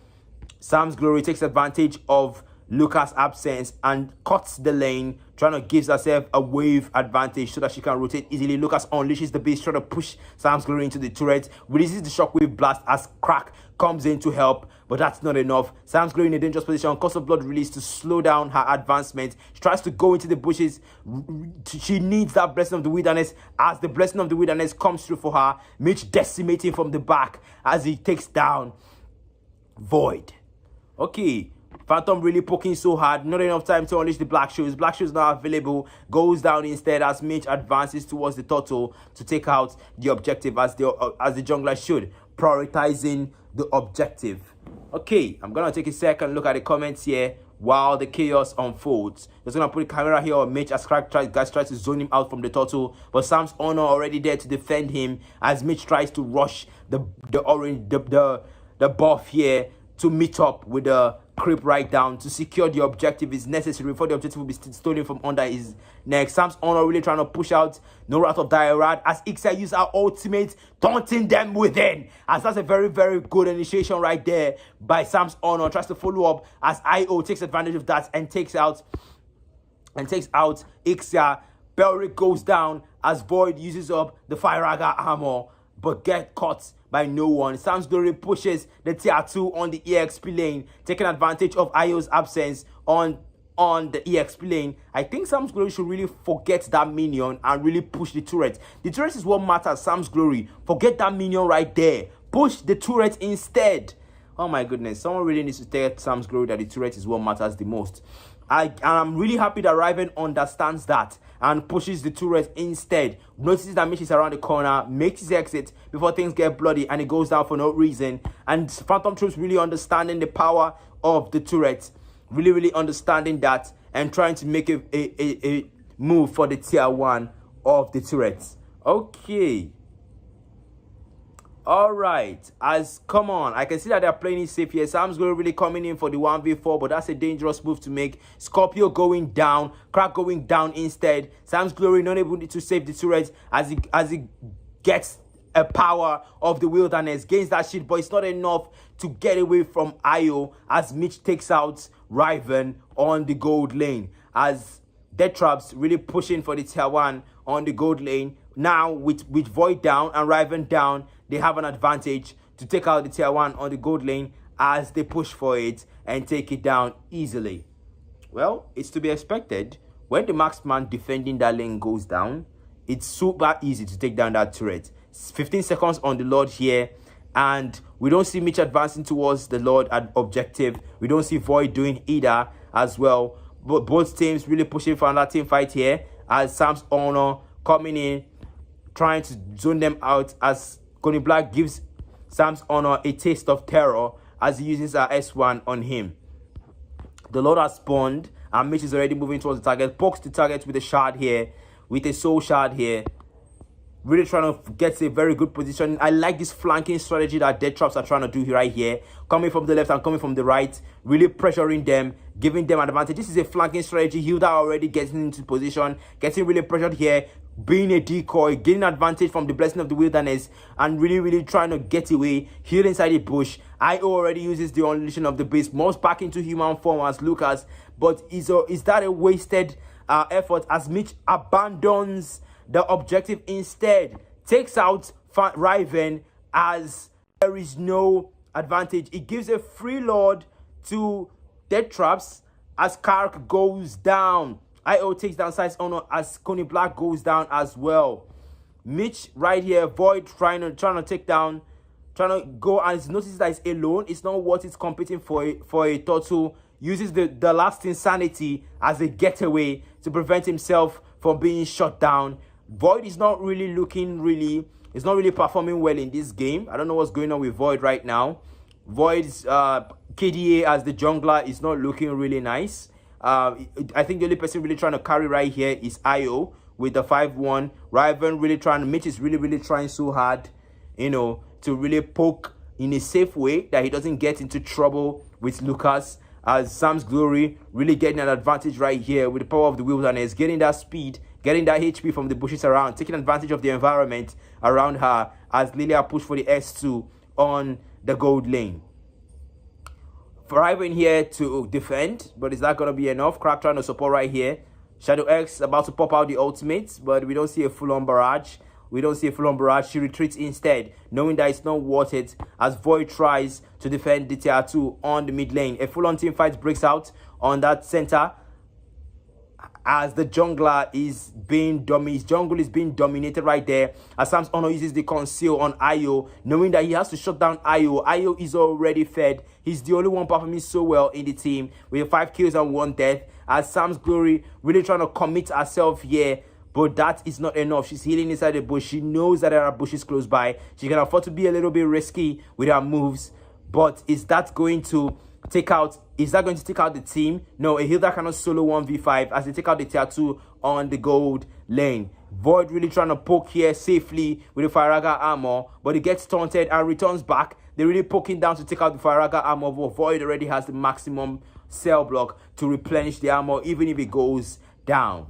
Sam's Glory takes advantage of Lucas' absence and cuts the lane, trying to give herself a wave advantage so that she can rotate easily. Lucas unleashes the beast, trying to push Sam's Glory into the turret, releases the shockwave blast as Crack comes in to help, but that's not enough. Sam's Glory in a dangerous position, cost of blood release to slow down her advancement. She tries to go into the bushes. She needs that blessing of the wilderness as the blessing of the wilderness comes through for her. Mitch decimating from the back as he takes down Void. Okay, Phantom really poking so hard, not enough time to unleash the Black Shoes. Black Shoes not available, goes down instead as Mitch advances towards the turtle to take out the objective as the jungler should, prioritizing the objective. Okay, I'm gonna take a second look at the comments here while the chaos unfolds. Just gonna put a camera here on Mitch as guys try to zone him out from the turtle, but Sam's Honor already there to defend him as Mitch tries to rush the buff here to meet up with the creep right down to secure the objective is necessary before the objective will be stolen from under his neck. Sam's Honor really trying to push out no Wrath of Dryad as Ixia use our ultimate, taunting them within. As that's a very good initiation right there by Sam's Honor. Tries to follow up as IO takes advantage of that and takes out Ixia. Belric goes down as Void uses up the Firaga armor, but get caught by no one. Sam's Glory pushes the tier 2 on the EXP lane, taking advantage of Io's absence on the EXP lane. I think Sam's Glory should really forget that minion and really push the turret. The turret is what matters, Sam's Glory. Forget that minion right there. Push the turret instead. Oh my goodness, someone really needs to tell Sam's Glory that the turret is what matters the most. I'm really happy that Riven understands that and pushes the turret instead. Notices that Mitch is around the corner, makes his exit before things get bloody and it goes down for no reason. And Phantom Troops really understanding the power of the turret, really understanding that and trying to make a move for the tier 1 of the turrets. Okay. Alright, come on, I can see that they're playing it safe here. Sam's Glory really coming in for the 1v4, but that's a dangerous move to make. Scorpio going down, Crack going down instead. Sam's Glory not able to save the turret as he gets a power of the wilderness, gains that shit, but it's not enough to get away from Io as Mitch takes out Riven on the gold lane. As Death Traps really pushing for the tier 1 on the gold lane. Now with Void down and Riven down, they have an advantage to take out the tier 1 on the gold lane as they push for it and take it down easily. Well, it's to be expected. When the marksman defending that lane goes down, it's super easy to take down that turret. 15 seconds on the Lord here, and we don't see Mitch advancing towards the Lord at objective. We don't see Void doing either as well. But both teams really pushing for another team fight here as Sam's Honor coming in, trying to zone them out as Coney Black gives Sam's Honor a taste of terror as he uses our S1 on him. The Lord has spawned, and Mitch is already moving towards the target. Pokes the target with a shard here, with a soul shard here. Really trying to get a very good position. I like this flanking strategy that Death Traps are trying to do right here. Coming from the left and coming from the right. Really pressuring them, giving them advantage. This is a flanking strategy. Hilda already getting into position, getting really pressured here, being a decoy, getting advantage from the blessing of the wilderness, and really trying to get away, heal inside the bush. IO already uses the unleashing of the beast, moves back into human form as Lucas, but is that a wasted effort as Mitch abandons the objective, instead takes out Riven as there is no advantage. It gives a free lord to Death Traps as Kark goes down. IO takes down Size Honor as Coney Black goes down as well. Mitch right here, Void trying to take down, trying to go, and notices that it's alone. It's not what it's competing for a turtle. Uses the last insanity as a getaway to prevent himself from being shot down. Void is not really it's not really performing well in this game. I don't know what's going on with Void right now. Void's KDA as the jungler is not looking really nice. I think the only person really trying to carry right here is IO with the 5-1. Riven really trying, Mitch is really trying so hard, you know, to really poke in a safe way that he doesn't get into trouble with Lucas. As Sam's Glory really getting an advantage right here with the power of the wilderness, getting that speed, getting that HP from the bushes around, taking advantage of the environment around her as Lilia push for the S2 on the gold lane. Riven here to defend, but is that going to be enough? Crack trying to support right here. Shadow X about to pop out the ultimate, but we don't see a full-on barrage. She retreats instead, knowing that it's not worth it, as Void tries to defend the tier 2 on the mid lane. A full-on team fight breaks out on that center as the jungler is being jungle is being dominated right there, as Sam's Honor uses the conceal on IO, knowing that he has to shut down IO. IO is already fed. He's the only one performing so well in the team with 5 kills and 1 death, as Sam's Glory really trying to commit herself here, but that is not enough. She's healing inside the bush. She knows that there are bushes close by. She can afford to be a little bit risky with her moves, but is that going to take out the team? No, a Hilda cannot solo 1v5 as they take out the tier 2 on the gold lane. Void really trying to poke here safely with the Firaga armor, but he gets taunted and returns back. They're really poking down to take out the Firaga armor, but Void already has the maximum cell block to replenish the armor even if it goes down.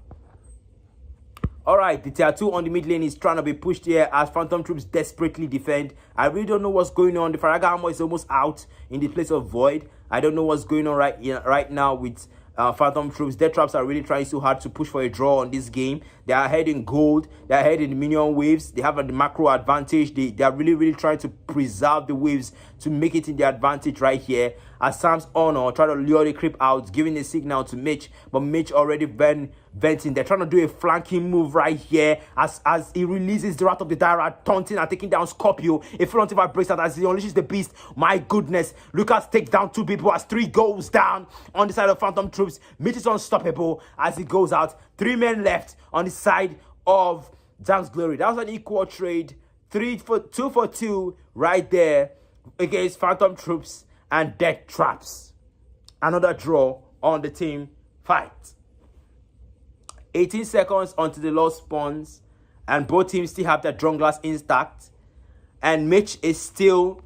Alright, the tier 2 on the mid lane is trying to be pushed here as Phantom Troops desperately defend. I really don't know what's going on. The Faraga armor is almost out in the place of Void. I don't know what's going on right now with Phantom Troops. Death Traps are really trying so hard to push for a draw on this game. They are ahead in gold. They are ahead in the minion waves. They have the macro advantage. They are really trying to preserve the waves to make it in the advantage right here. As Sam's Honor try to lure the creep out, giving a signal to Mitch, but Mitch already venting. They're trying to do a flanking move right here as he releases the Wrath of the Dara, taunting and taking down Scorpio. A front of breaks out as he unleashes the beast. My goodness, Lucas takes down 2 people as 3 goes down on the side of Phantom Troops. Mitch is unstoppable as he goes out. 3 men left on the side of Sam's Glory. That was an equal trade. 2 for 2 right there against Phantom Troops and Death Traps. Another draw on the team fight. 18 seconds until the Lord spawns, and both teams still have their junglers intact, and Mitch is still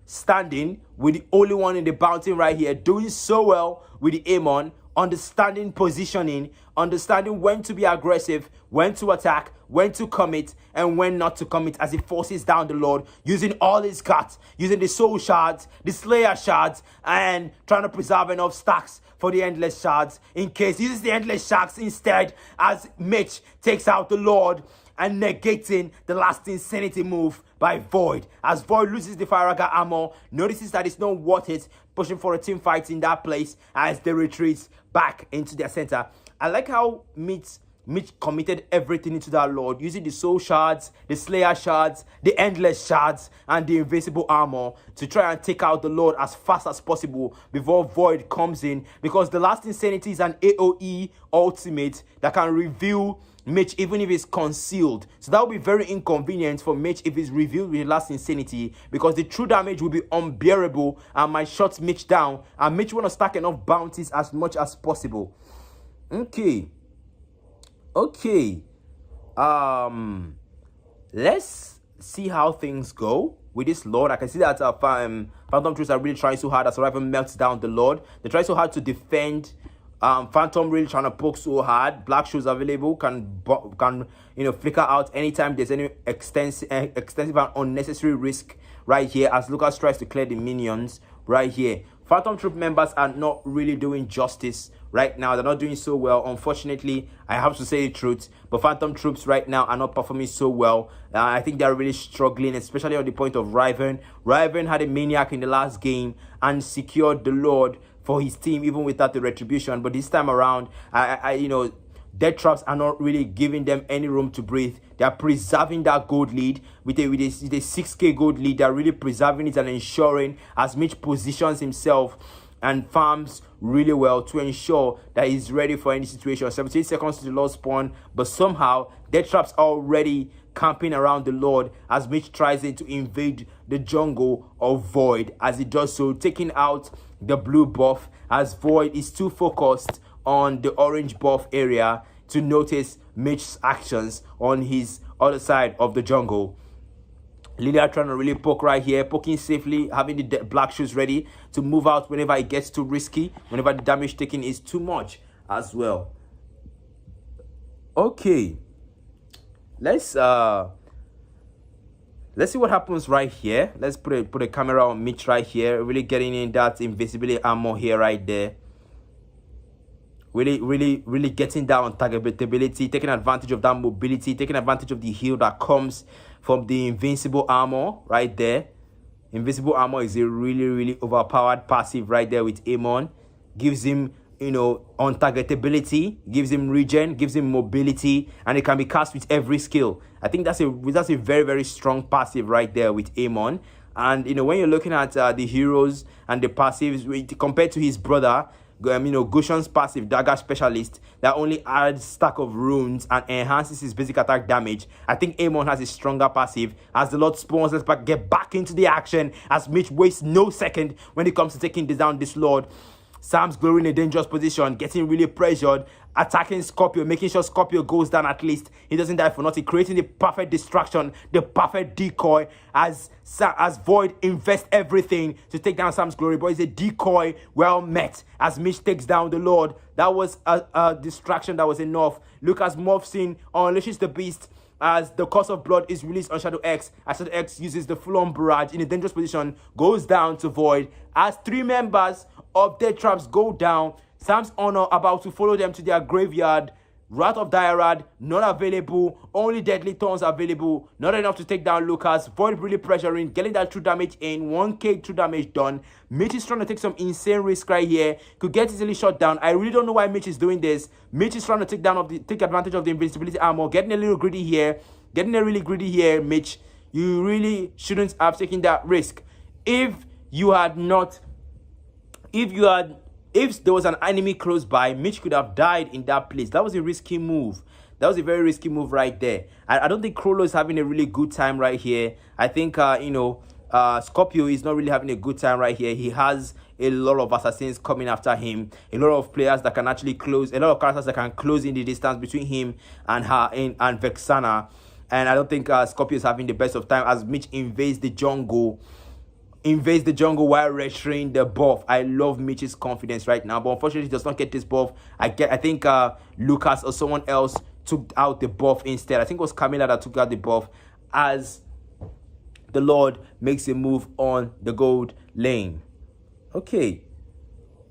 standing with the only one in the bounty right here, doing so well with the aim on, understanding positioning, understanding when to be aggressive, when to attack, when to commit, and when not to commit as he forces down the Lord, using all his guts, using the soul shards, the slayer shards, and trying to preserve enough stacks for the endless shards in case he uses the endless shards instead, as Mitch takes out the Lord and negating the last insanity move by Void. As Void loses the Firaga armor, notices that it's not worth it, pushing for a team fight in that place as they retreat back into their center. I like how Mitch committed everything into that Lord, using the soul shards, the slayer shards, the endless shards, and the invincible armor to try and take out the Lord as fast as possible before Void comes in, because the last insanity is an AoE ultimate that can reveal Mitch, even if it's concealed. So that will be very inconvenient for Mitch if it's revealed with last insanity, because the true damage will be unbearable and might shut Mitch down. And Mitch want to stack enough bounties as much as possible. Okay. Let's see how things go with this Lord. I can see that Phantom Troops are really trying so hard as Raven melts down the Lord. They try so hard to defend. Phantom really trying to poke so hard. Black shoes available, can flicker out anytime there's any extensive and unnecessary risk right here, as Lucas tries to clear the minions right here. Phantom Troop members are not really doing justice right now. They're not doing so well, unfortunately. I have to say the truth, but Phantom Troops right now are not performing so well. I think they're really struggling, especially on the point of Riven. Riven had a maniac in the last game and secured the Lord for his team even without the retribution. But this time around, Death Traps are not really giving them any room to breathe. They are preserving that gold lead with a 6k gold lead. They are really preserving it and ensuring, as Mitch positions himself and farms really well to ensure that he's ready for any situation. 17 seconds to the Lord spawn, but somehow Death Traps are already camping around the Lord as Mitch tries to invade the jungle of Void. As he does so, taking out the blue buff, as Void is too focused on the orange buff area to notice Mitch's actions on his other side of the jungle. Lilia trying to really poke right here, poking safely, having the black shoes ready to move out whenever it gets too risky, whenever the damage taken is too much as well. Okay, let's see what happens right here. Let's put a camera on Mitch right here, really getting in that invisibility armor here right there. Really getting down on targetability, taking advantage of that mobility, taking advantage of the heal that comes from the invincible armor right there. Invincible armor is a really overpowered passive right there with Amon. Gives him, untargetability, gives him regen, gives him mobility, and it can be cast with every skill. I think that's a very strong passive right there with Amon. And when you're looking at the heroes and the passives compared to his brother, Gushan's passive Dagger Specialist that only adds stack of runes and enhances his basic attack damage. I think Amon has a stronger passive. As the Lord spawns, let's get back into the action as Mitch wastes no second when it comes to taking down this Lord. Sam's Glory in a dangerous position, getting really pressured, attacking Scorpio, making sure Scorpio goes down at least. He doesn't die for nothing, creating the perfect distraction, the perfect decoy as Void invests everything to take down Sam's Glory. But it's a decoy well met as Mitch takes down the Lord. That was a distraction that was enough. Lucas morphs in, unleashes the beast as the Curse of Blood is released on Shadow X. As Shadow X uses the full-on barrage in a dangerous position, goes down to Void as 3 members of Death Traps go down. Sam's Honor about to follow them to their graveyard. Wrath of Diarad not available. Only Deadly Thorns available. Not enough to take down Lucas. Void really pressuring, getting that true damage in. 1k true damage done. Mitch is trying to take some insane risk right here. Could get easily shot down. I really don't know why Mitch is doing this. Mitch is trying to take advantage of the invincibility armor. Getting a little greedy here. Mitch. You really shouldn't have taken that risk. If there was an enemy close by, Mitch could have died in that place. That was a risky move. That was a very risky move right there. I don't think Krollo is having a really good time right here. I think, Scorpio is not really having a good time right here. He has a lot of assassins coming after him. A lot of players that can actually close. A lot of characters that can close in the distance between him and Vexana. And I don't think Scorpio is having the best of time as Mitch invades the jungle while restoring the buff. I love Mitch's confidence right now, but unfortunately he does not get this buff. I think Lucas or someone else took out the buff instead. I think it was Camila that took out the buff as the Lord makes a move on the gold lane. Okay,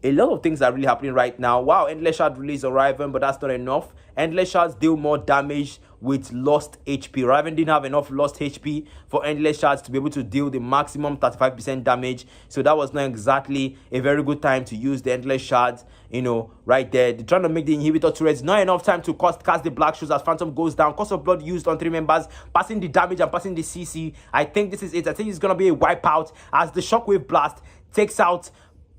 a lot of things are really happening right now. Wow, Endless Shard released on Riven, but that's not enough. Endless Shards deal more damage with lost HP. Riven didn't have enough lost HP for Endless Shards to be able to deal the maximum 35% damage. So that was not exactly a very good time to use the Endless Shards, right there. They're trying to make the inhibitor turrets. Not enough time to cast the black shoes as Phantom goes down. Curse of Blood used on 3 members, passing the damage and passing the CC. I think this is it. I think it's going to be a wipeout as the Shockwave Blast takes out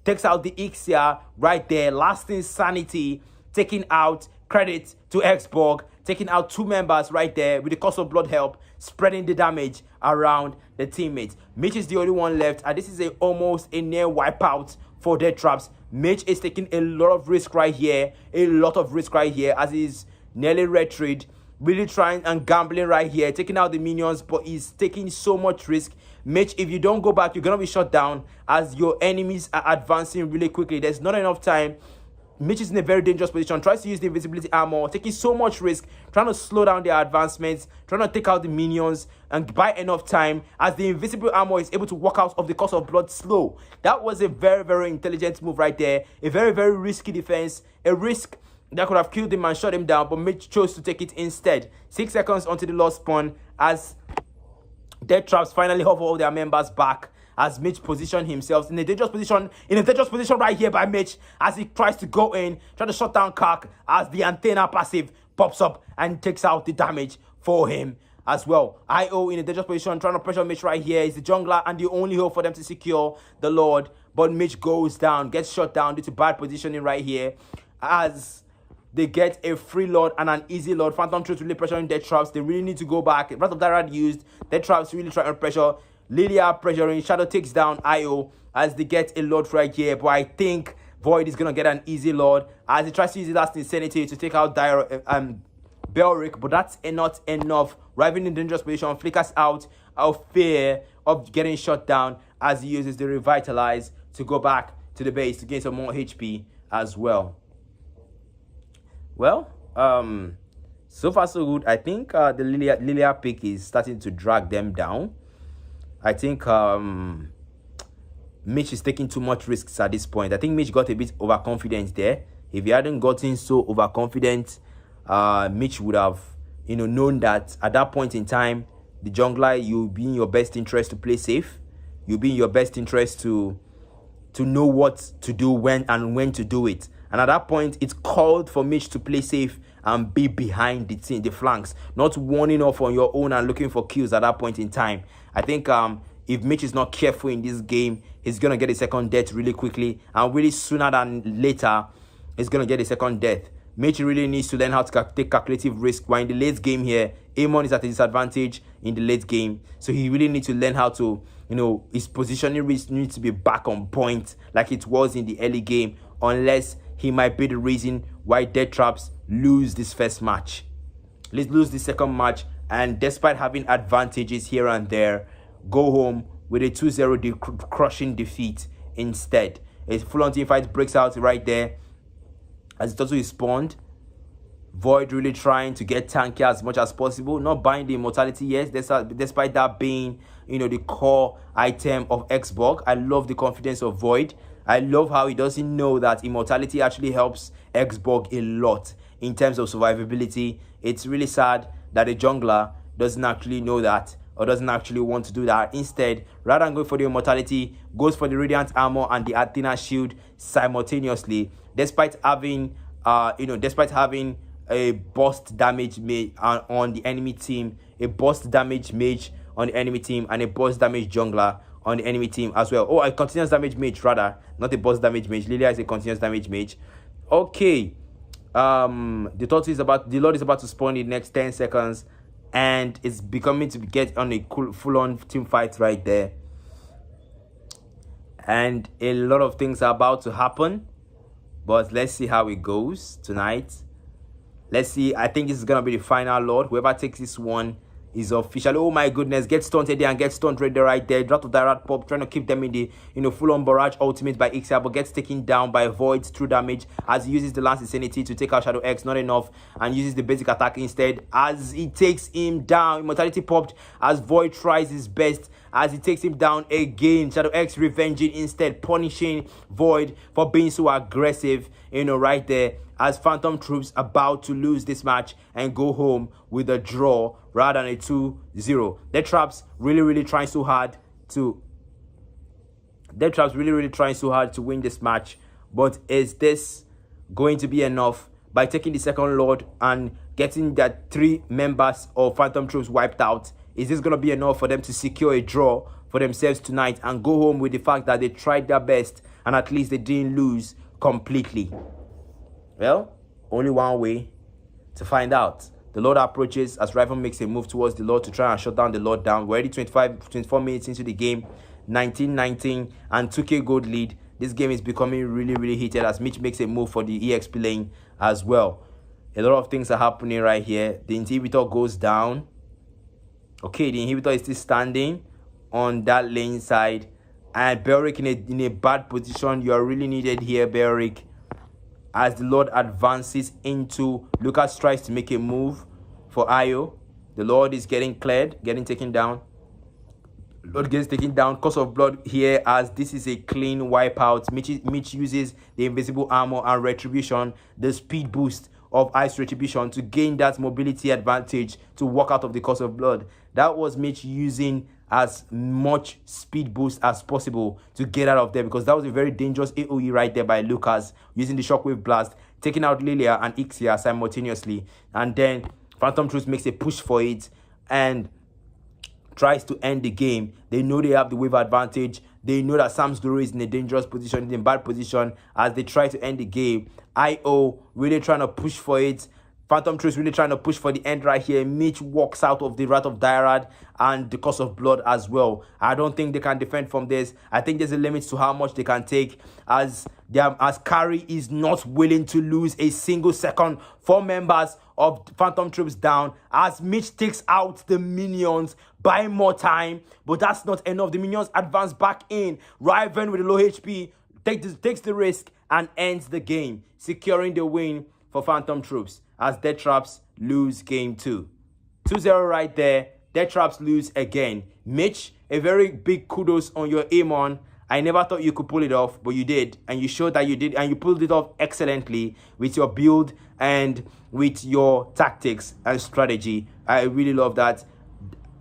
the Ixia right there. Lasting Sanity taking out. Credit to Xborg, taking out 2 members right there with the Cause of Blood help, spreading the damage around the teammates. Mitch is the only one left, and this is almost a near wipeout for Death Traps. Mitch is taking a lot of risk right here, as he's nearly retreat, really trying and gambling right here, taking out the minions, but he's taking so much risk. Mitch, if you don't go back, you're going to be shot down as your enemies are advancing really quickly. There's not enough time. Mitch is in a very dangerous position, tries to use the invisibility armor, taking so much risk, trying to slow down their advancements, trying to take out the minions and buy enough time as the invisible armor is able to walk out of the Cause of Blood slow. That was a very, very intelligent move right there. A very, very risky defense. A risk that could have killed him and shut him down, but Mitch chose to take it instead. 6 seconds onto the lost spawn as Death Traps finally hover all their members back, as Mitch positioned himself in a dangerous position right here by Mitch as he tries to go in, try to shut down Kark as the antenna passive pops up and takes out the damage for him as well. IO in a dangerous position, trying to pressure Mitch right here. He's the jungler and the only hope for them to secure the Lord, but Mitch goes down, gets shut down due to bad positioning right here as they get a free Lord and an easy Lord. Phantom Troops really pressuring Death Traps. They really need to go back. Wrath of Dyrad used. Death Traps really trying to pressure. Lilia pressuring. Shadow takes down IO as they get a Lord right here. But I think Void is going to get an easy Lord as he tries to use his last Insanity to take out Belric. But that's not enough. Riven in dangerous position. Flickers out of fear of getting shot down as he uses the Revitalize to go back to the base to gain some more HP as well. Well, so far so good. I think the Lilia pick is starting to drag them down. I think Mitch is taking too much risks at this point. I think Mitch got a bit overconfident there. If he hadn't gotten so overconfident, Mitch would have, known that at that point in time, the jungler, you'll be in your best interest to play safe. You'll be in your best interest to know what to do when to do it. And at that point, it's called for Mitch to play safe and be behind the flanks, not warning off on your own and looking for kills at that point in time. I think if Mitch is not careful in this game, he's going to get a second death really quickly. And really sooner than later, he's going to get a second death. Mitch really needs to learn how to take calculative risk. While in the late game here, Amon is at a disadvantage in the late game. So he really needs to learn how to, his positioning risk needs to be back on point like it was in the early game, unless he might be the reason why Death Traps lose this first match. Let's lose the second match, and despite having advantages here and there, go home with a 2-0 crushing defeat instead. A full-on team fight breaks out right there as it also is spawned. Void really trying to get tanky as much as possible, not buying the immortality yet, despite that being, the core item of Xbox. I love the confidence of Void. I love how he doesn't know that immortality actually helps Xbox a lot in terms of survivability. It's really sad that a jungler doesn't actually know that or doesn't actually want to do that. Instead, rather than going for the immortality, goes for the Radiant Armor and the Athena Shield simultaneously, despite having a burst damage mage on the enemy team, a burst damage mage on the enemy team, and a burst damage jungler on the enemy team as well. Oh, a continuous damage mage rather, not a burst damage mage. Lilia is a continuous damage mage. Okay. The Lord is about to spawn in the next 10 seconds, and it's becoming to get on a full-on team fight right there. And a lot of things are about to happen, but let's see how it goes tonight. Let's see. I think this is gonna be the final Lord. Whoever takes this one is official. Oh my goodness, get stunted there and get stunned right there. Wrath of Dyrad pop, trying to keep them in the full-on barrage ultimate by Ixia, but gets taken down by Void through damage as he uses the Lance Insanity to take out Shadow X. Not enough, and uses the basic attack instead as he takes him down. Immortality popped as Void tries his best as he takes him down again. Shadow X revenging instead, punishing Void for being so aggressive, right there, as Phantom Troops about to lose this match and go home with a draw rather than a 2-0. Death Traps really trying so hard to win this match, but is this going to be enough? By taking the second Lord and getting that 3 members of Phantom Troops wiped out, is this going to be enough for them to secure a draw for themselves tonight and go home with the fact that they tried their best and at least they didn't lose completely? Well, only one way to find out. The Lord approaches as Riven makes a move towards the Lord to try and shut down the Lord down. We're already 24 minutes into the game, 19-19, and 2K gold lead. This game is becoming really, really heated as Mitch makes a move for the EXP lane as well. A lot of things are happening right here. The inhibitor goes down. Okay, the inhibitor is still standing on that lane side. And Beric in a bad position. You are really needed here, Beric. As the Lord advances into, Lucas tries to make a move for Io. The Lord is getting cleared, getting taken down. Lord gets taken down. Cause of blood here as this is a clean wipeout. Mitch uses the invisible armor and retribution, the speed boost of Ice Retribution to gain that mobility advantage to walk out of the cause of blood. That was Mitch using as much speed boost as possible to get out of there, because that was a very dangerous AoE right there by Lucas, using the shockwave blast, taking out Lilia and Ixia simultaneously. And then Phantom Truth makes a push for it and tries to end the game. They know they have the wave advantage. They know that Sam's Glory is in a dangerous position, in a bad position as they try to end the game. IO really trying to push for it. Phantom Truth really trying to push for the end right here. Mitch walks out of the Wrath of Dyrad and the Curse of Blood as well. I don't think they can defend from this. I think there's a limit to how much they can take as Kari is not willing to lose a single second. 4 members of Phantom Troops down as Mitch takes out the minions, buy more time, but that's not enough. The minions advance back in. Riven with a low HP takes the risk and ends the game, securing the win for Phantom Troops as Death Traps lose game 2. 2-0 right there. Death Traps lose again. Mitch, a very big kudos on your aim on. I never thought you could pull it off, but you did. And you showed that you did. And you pulled it off excellently with your build and with your tactics and strategy. I really love that.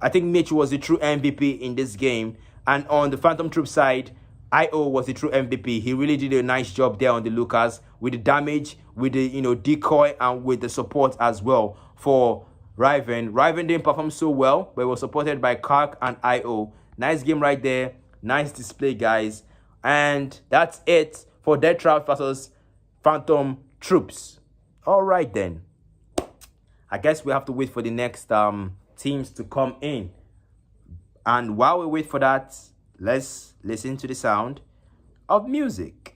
I think Mitch was the true MVP in this game. And on the Phantom Troop side, IO was the true MVP. He really did a nice job there on the Lucas with the damage, with the decoy, and with the support as well for Riven. Riven didn't perform so well, but was supported by Kark and IO. Nice game right there. Nice display, guys. And that's it for Death Trap versus Phantom Troops. All right, then. I guess we have to wait for the next teams to come in. And while we wait for that, let's listen to the sound of music.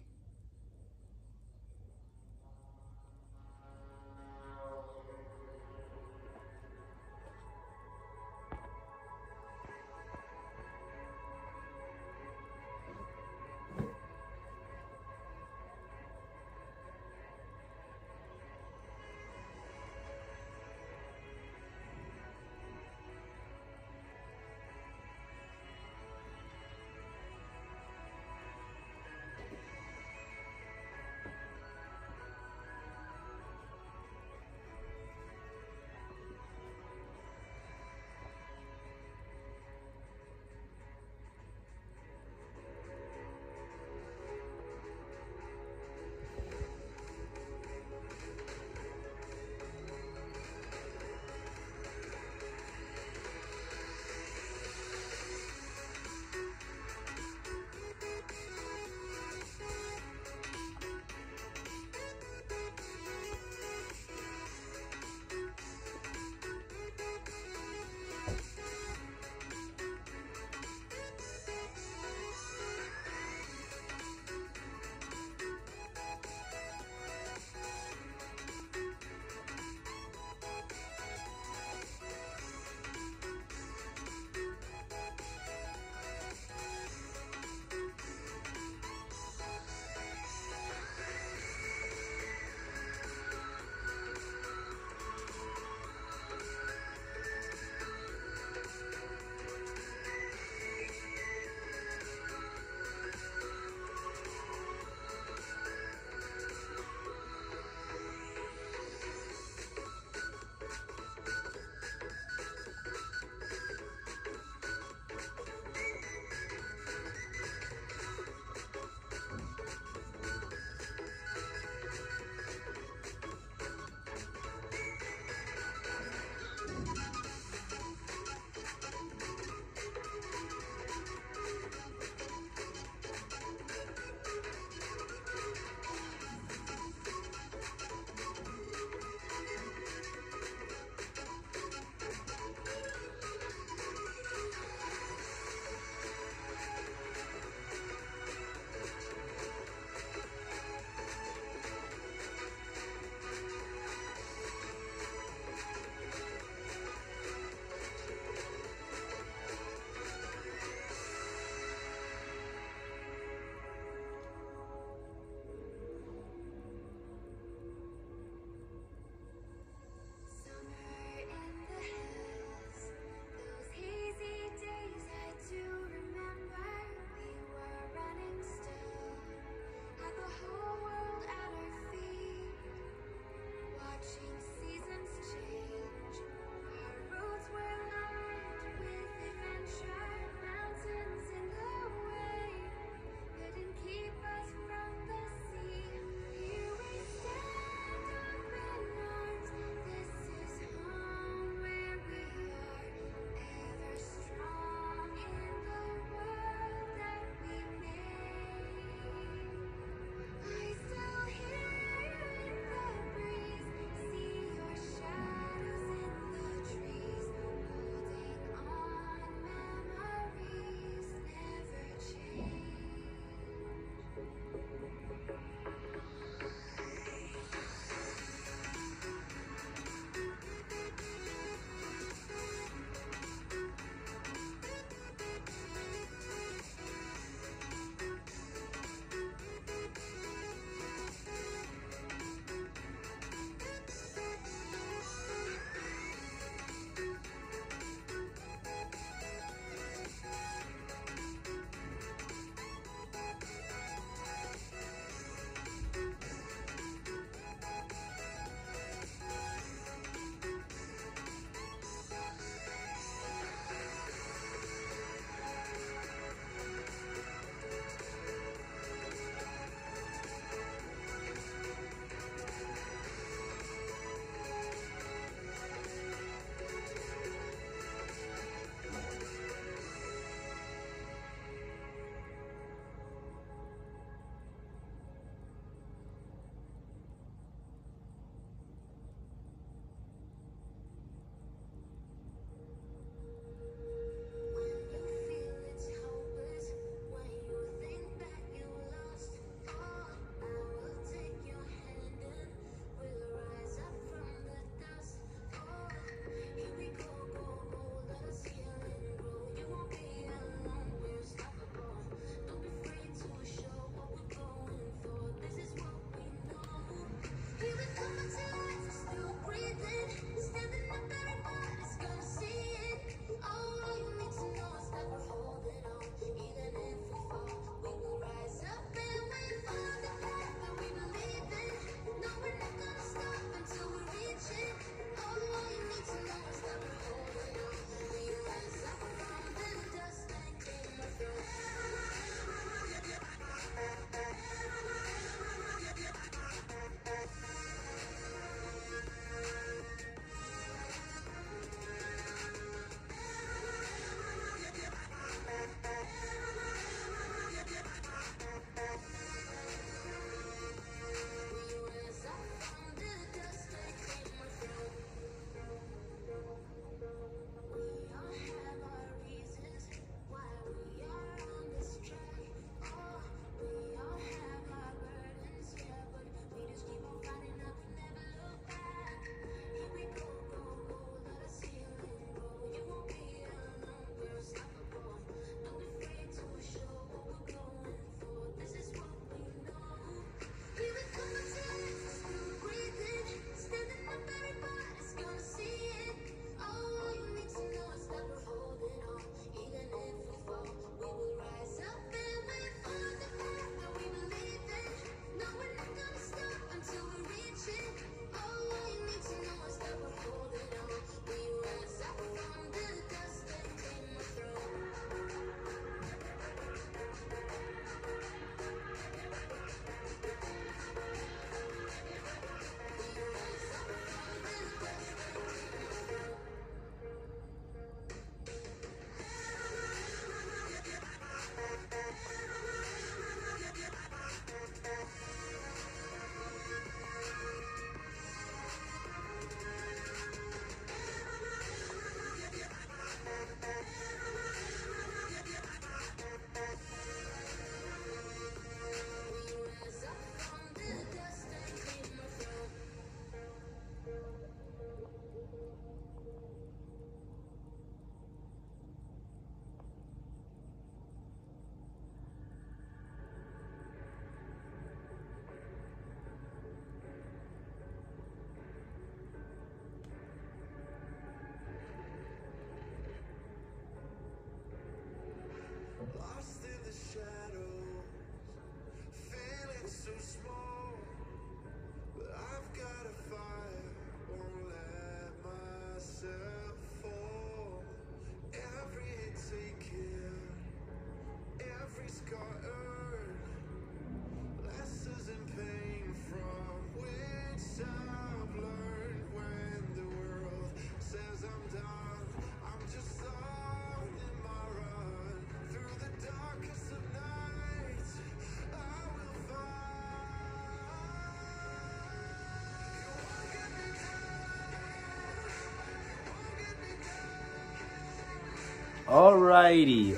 Alrighty.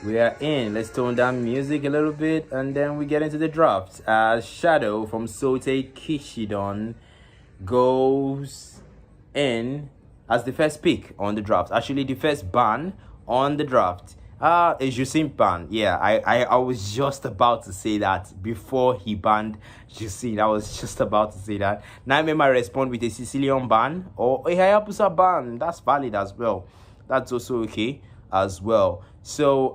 We are in. Let's tone down music a little bit and then we get into the draft. Shadow from Sote Kishidon goes in as the first pick on the draft. Actually, the first ban on the draft. Is Jusin ban. Yeah, I was just about to say that before he banned Jusin. I was just about to say that. Now I might respond with a Sicilian ban or a Hayabusa ban. That's valid as well. That's also okay as well. So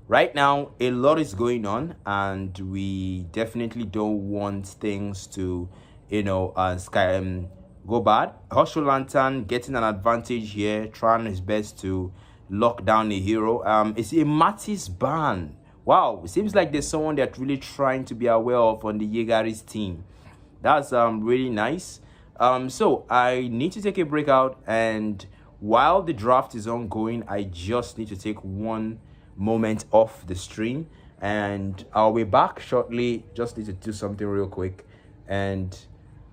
right now a lot is going on and we definitely don't want things to go bad. Hosho Lantern getting an advantage here, trying his best to lock down a hero. It's a Mattis ban. Wow, it seems like there's someone that really trying to be aware of on the Yegaris team. That's really nice. So I need to take a break out, and while the draft is ongoing, I just need to take one moment off the stream and I'll be back shortly. Just need to do something real quick, and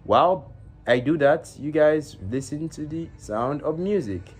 while I do that, you guys listen to the sound of music.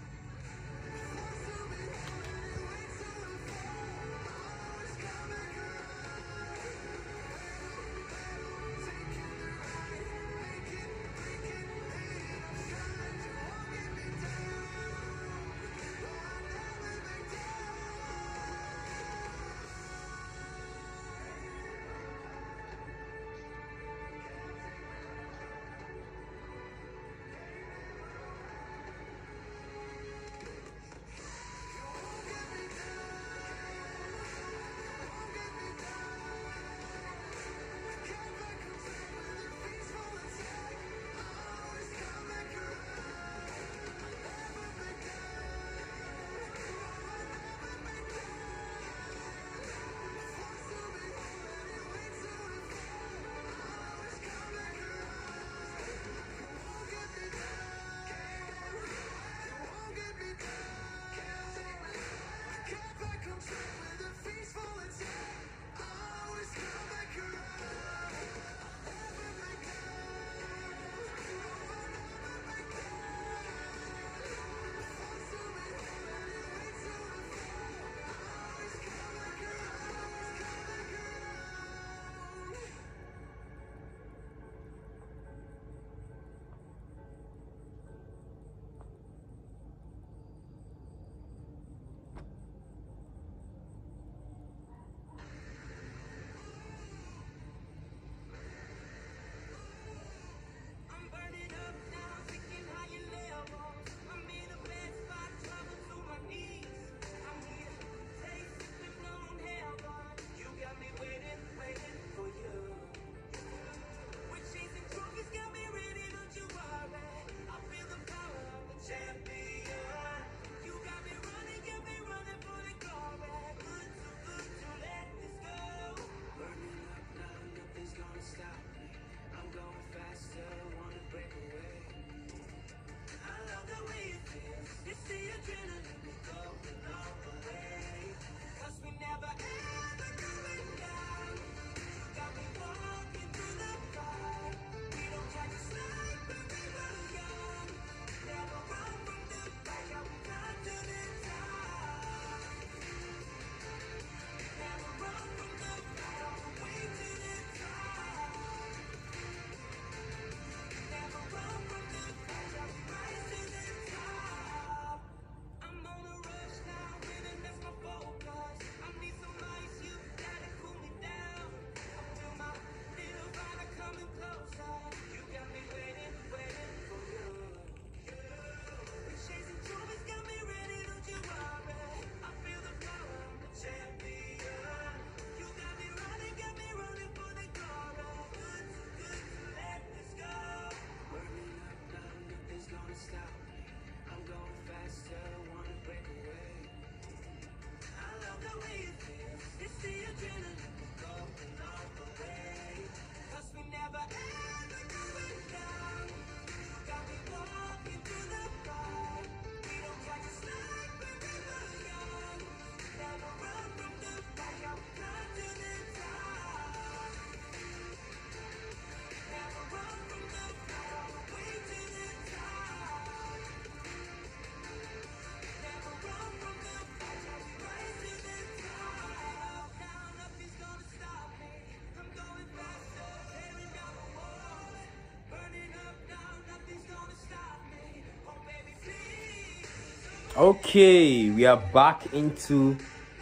Okay, we are back into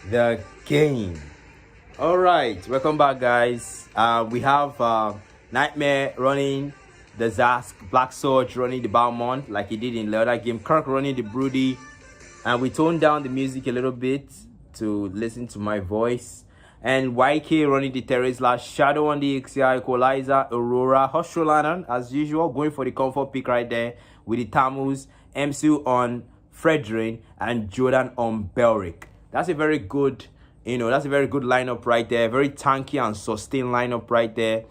the game. All right, welcome back, guys. We have Nightmare running the Zask, Black Surge running the Balmont like he did in the other game, Kirk running the Broody, and we toned down the music a little bit to listen to my voice. And YK running the Terizla, Shadow on the XI, Equalizer, Aurora, Hosholanan as usual, going for the comfort pick right there with the Tammuz, MCU on Fredrin, and Jordan on Belric. That's a very good, that's a very good lineup right there. Very tanky and sustained lineup right there,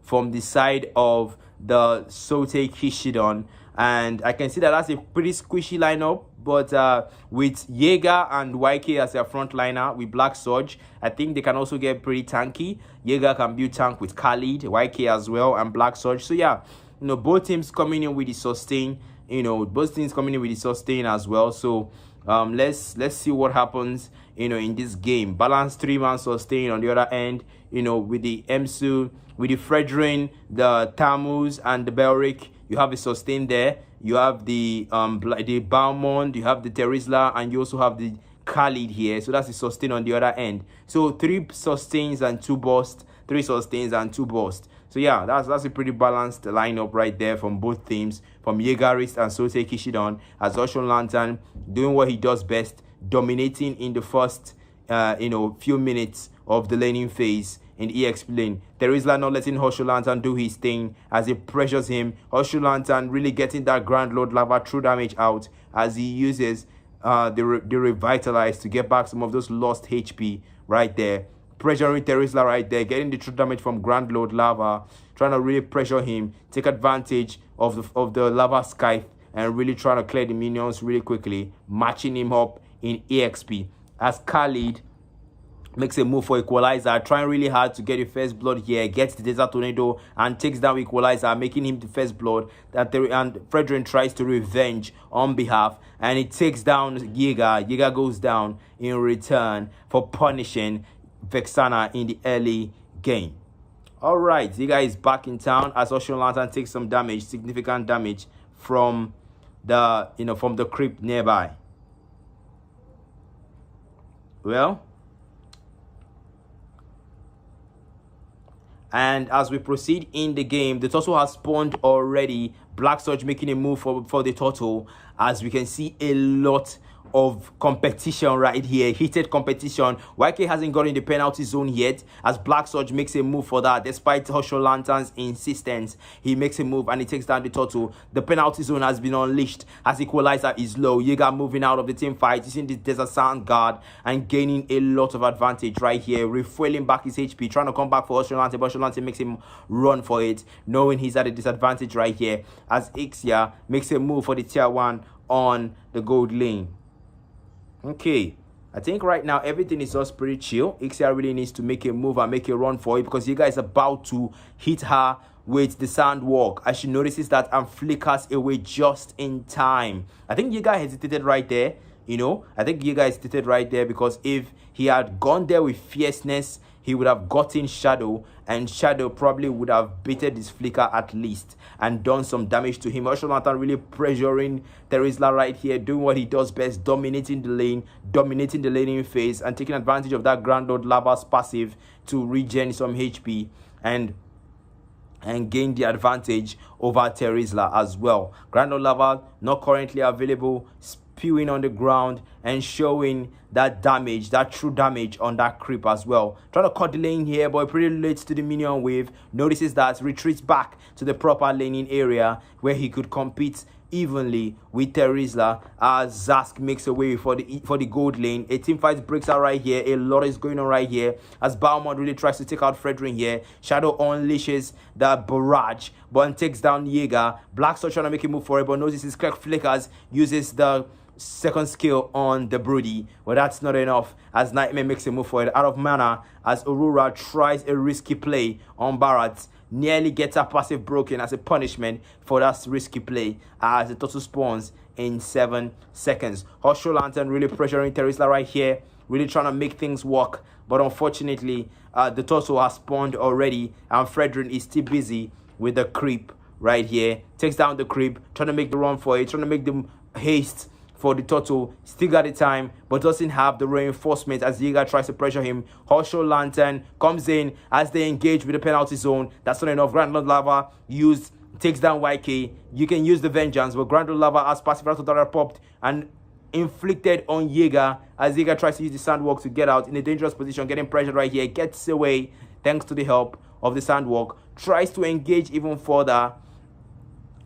from the side of the Sote Kishidon. And I can see that that's a pretty squishy lineup. But with Jaeger and YK as their front liner with Black Surge, I think they can also get pretty tanky. Jaeger can build tank with Khalid, YK as well, and Black Surge. So yeah, both teams coming in with the sustain. Both teams coming in with the sustain as well. So let's see what happens. In this game, balance 3-man sustain on the other end. With the MSU, with the Fredrin, the Tammuz, and the Belric, you have a sustain there. You have the Balmond, you have the Terizla, and you also have the Khalid here. So that's a sustain on the other end. So 3 sustains and 2 bursts. 3 sustains and 2 bursts. So yeah, that's a pretty balanced lineup right there from both teams, from Jaegerist and Sosei Kishidon, as Ocean Lantern doing what he does best, dominating in the first few minutes of the laning phase in EX lane. Terizla not letting Hoshul Lantern do his thing as he pressures him. Hoshul Lantern really getting that Grand Lord Lava true damage out as he uses the Revitalize to get back some of those lost HP right there. Pressuring Terizla right there, getting the true damage from Grand Lord Lava, trying to really pressure him, take advantage of the Lava Scythe, and really trying to clear the minions really quickly, matching him up in EXP. As Khalid makes a move for Equalizer, trying really hard to get the first blood here, gets the Desert Tornado and takes down Equalizer, making him the first blood. And Fredrin tries to revenge on behalf, and he takes down Giga. Giga goes down in return for punishing Vexana in the early game. All right, Giga is back in town as Ocean Lantern takes some damage, significant damage from the creep nearby. Well, and as we proceed in the game, the turtle has spawned already. Black Surge making a move for the turtle, as we can see a lot of competition right here, heated competition. YK hasn't gotten the penalty zone yet, as Black Surge makes a move for that. Despite Hoshul Lantern's insistence, he makes a move and he takes down the turtle. The penalty zone has been unleashed as Equalizer is low. Jaeger moving out of the team fight, using the Desert Sound Guard and gaining a lot of advantage right here, refueling back his HP, trying to come back for Hoshul Lantern, but Hoshul Lantern makes him run for it, knowing he's at a disadvantage right here, as Ixia makes a move for the tier 1 on the gold lane. Okay, I think right now everything is just pretty chill. Ixia really needs to make a move and make a run for it, because Yiga is about to hit her with the Sandwalk as she notices that and flickers away just in time. I think Yiga hesitated right there. I think Yiga hesitated right there, because if he had gone there with fierceness, he would have gotten Shadow, and Shadow probably would have baited his flicker at least and done some damage to him. Ocean Lantern really pressuring Terizla right here, doing what he does best, dominating the lane, dominating the laning phase, and taking advantage of that Grand Lord Lava's passive to regen some HP and gain the advantage over Terizla as well. Grand Lord Lava not currently available, spewing on the ground and showing that damage, that true damage on that creep as well. Trying to cut the lane here, but pretty late to the minion wave. Notices that, retreats back to the proper laning area where he could compete evenly with Terizla, as Zask makes a way for the gold lane. A team fight breaks out right here. A lot is going on right here as Balmond really tries to take out Fredrin here. Shadow unleashes the barrage but takes down Jaeger. Black Surge trying to make a move for it, but notices Kirk flickers, uses the second skill on the Broody, but that's not enough as Nightmare makes a move for it out of mana, as Aurora tries a risky play on Barrett, nearly gets her passive broken as a punishment for that risky play as the turtle spawns in 7 seconds. Hoshul Lantern really pressuring Terizla right here, really trying to make things work, but unfortunately the turtle has spawned already and Fredrin is still busy with the creep right here. Takes down the creep, trying to make the run for it, trying to make them haste for the turtle. Still got the time, but doesn't have the reinforcement as Jaeger tries to pressure him. Osho Lantern comes in as they engage with the penalty zone. That's not enough. Grand Lord Lava takes down YK. You can use the Vengeance, but Grand Lord Lava has passive that popped and inflicted on Jaeger as Jaeger tries to use the Sandwalk to get out in a dangerous position, getting pressured right here. Gets away thanks to the help of the Sandwalk. Tries to engage even further,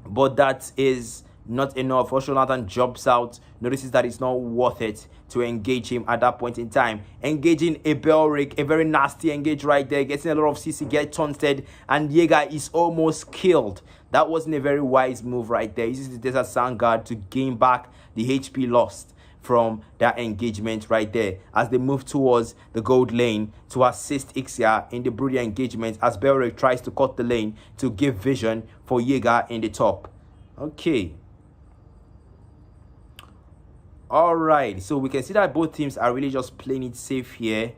but that is not enough. Osho Lantern jumps out, notices that it's not worth it to engage him at that point in time. Engaging a Belric, a very nasty engage right there, getting a lot of CC, get taunted, and Jaeger is almost killed. That wasn't a very wise move right there. He uses the Desert Sand Guard to gain back the HP lost from that engagement right there as they move towards the gold lane to assist Ixia in the Broody engagement as Belric tries to cut the lane to give vision for Jaeger in the top. Okay. All right, so we can see that both teams are really just playing it safe here.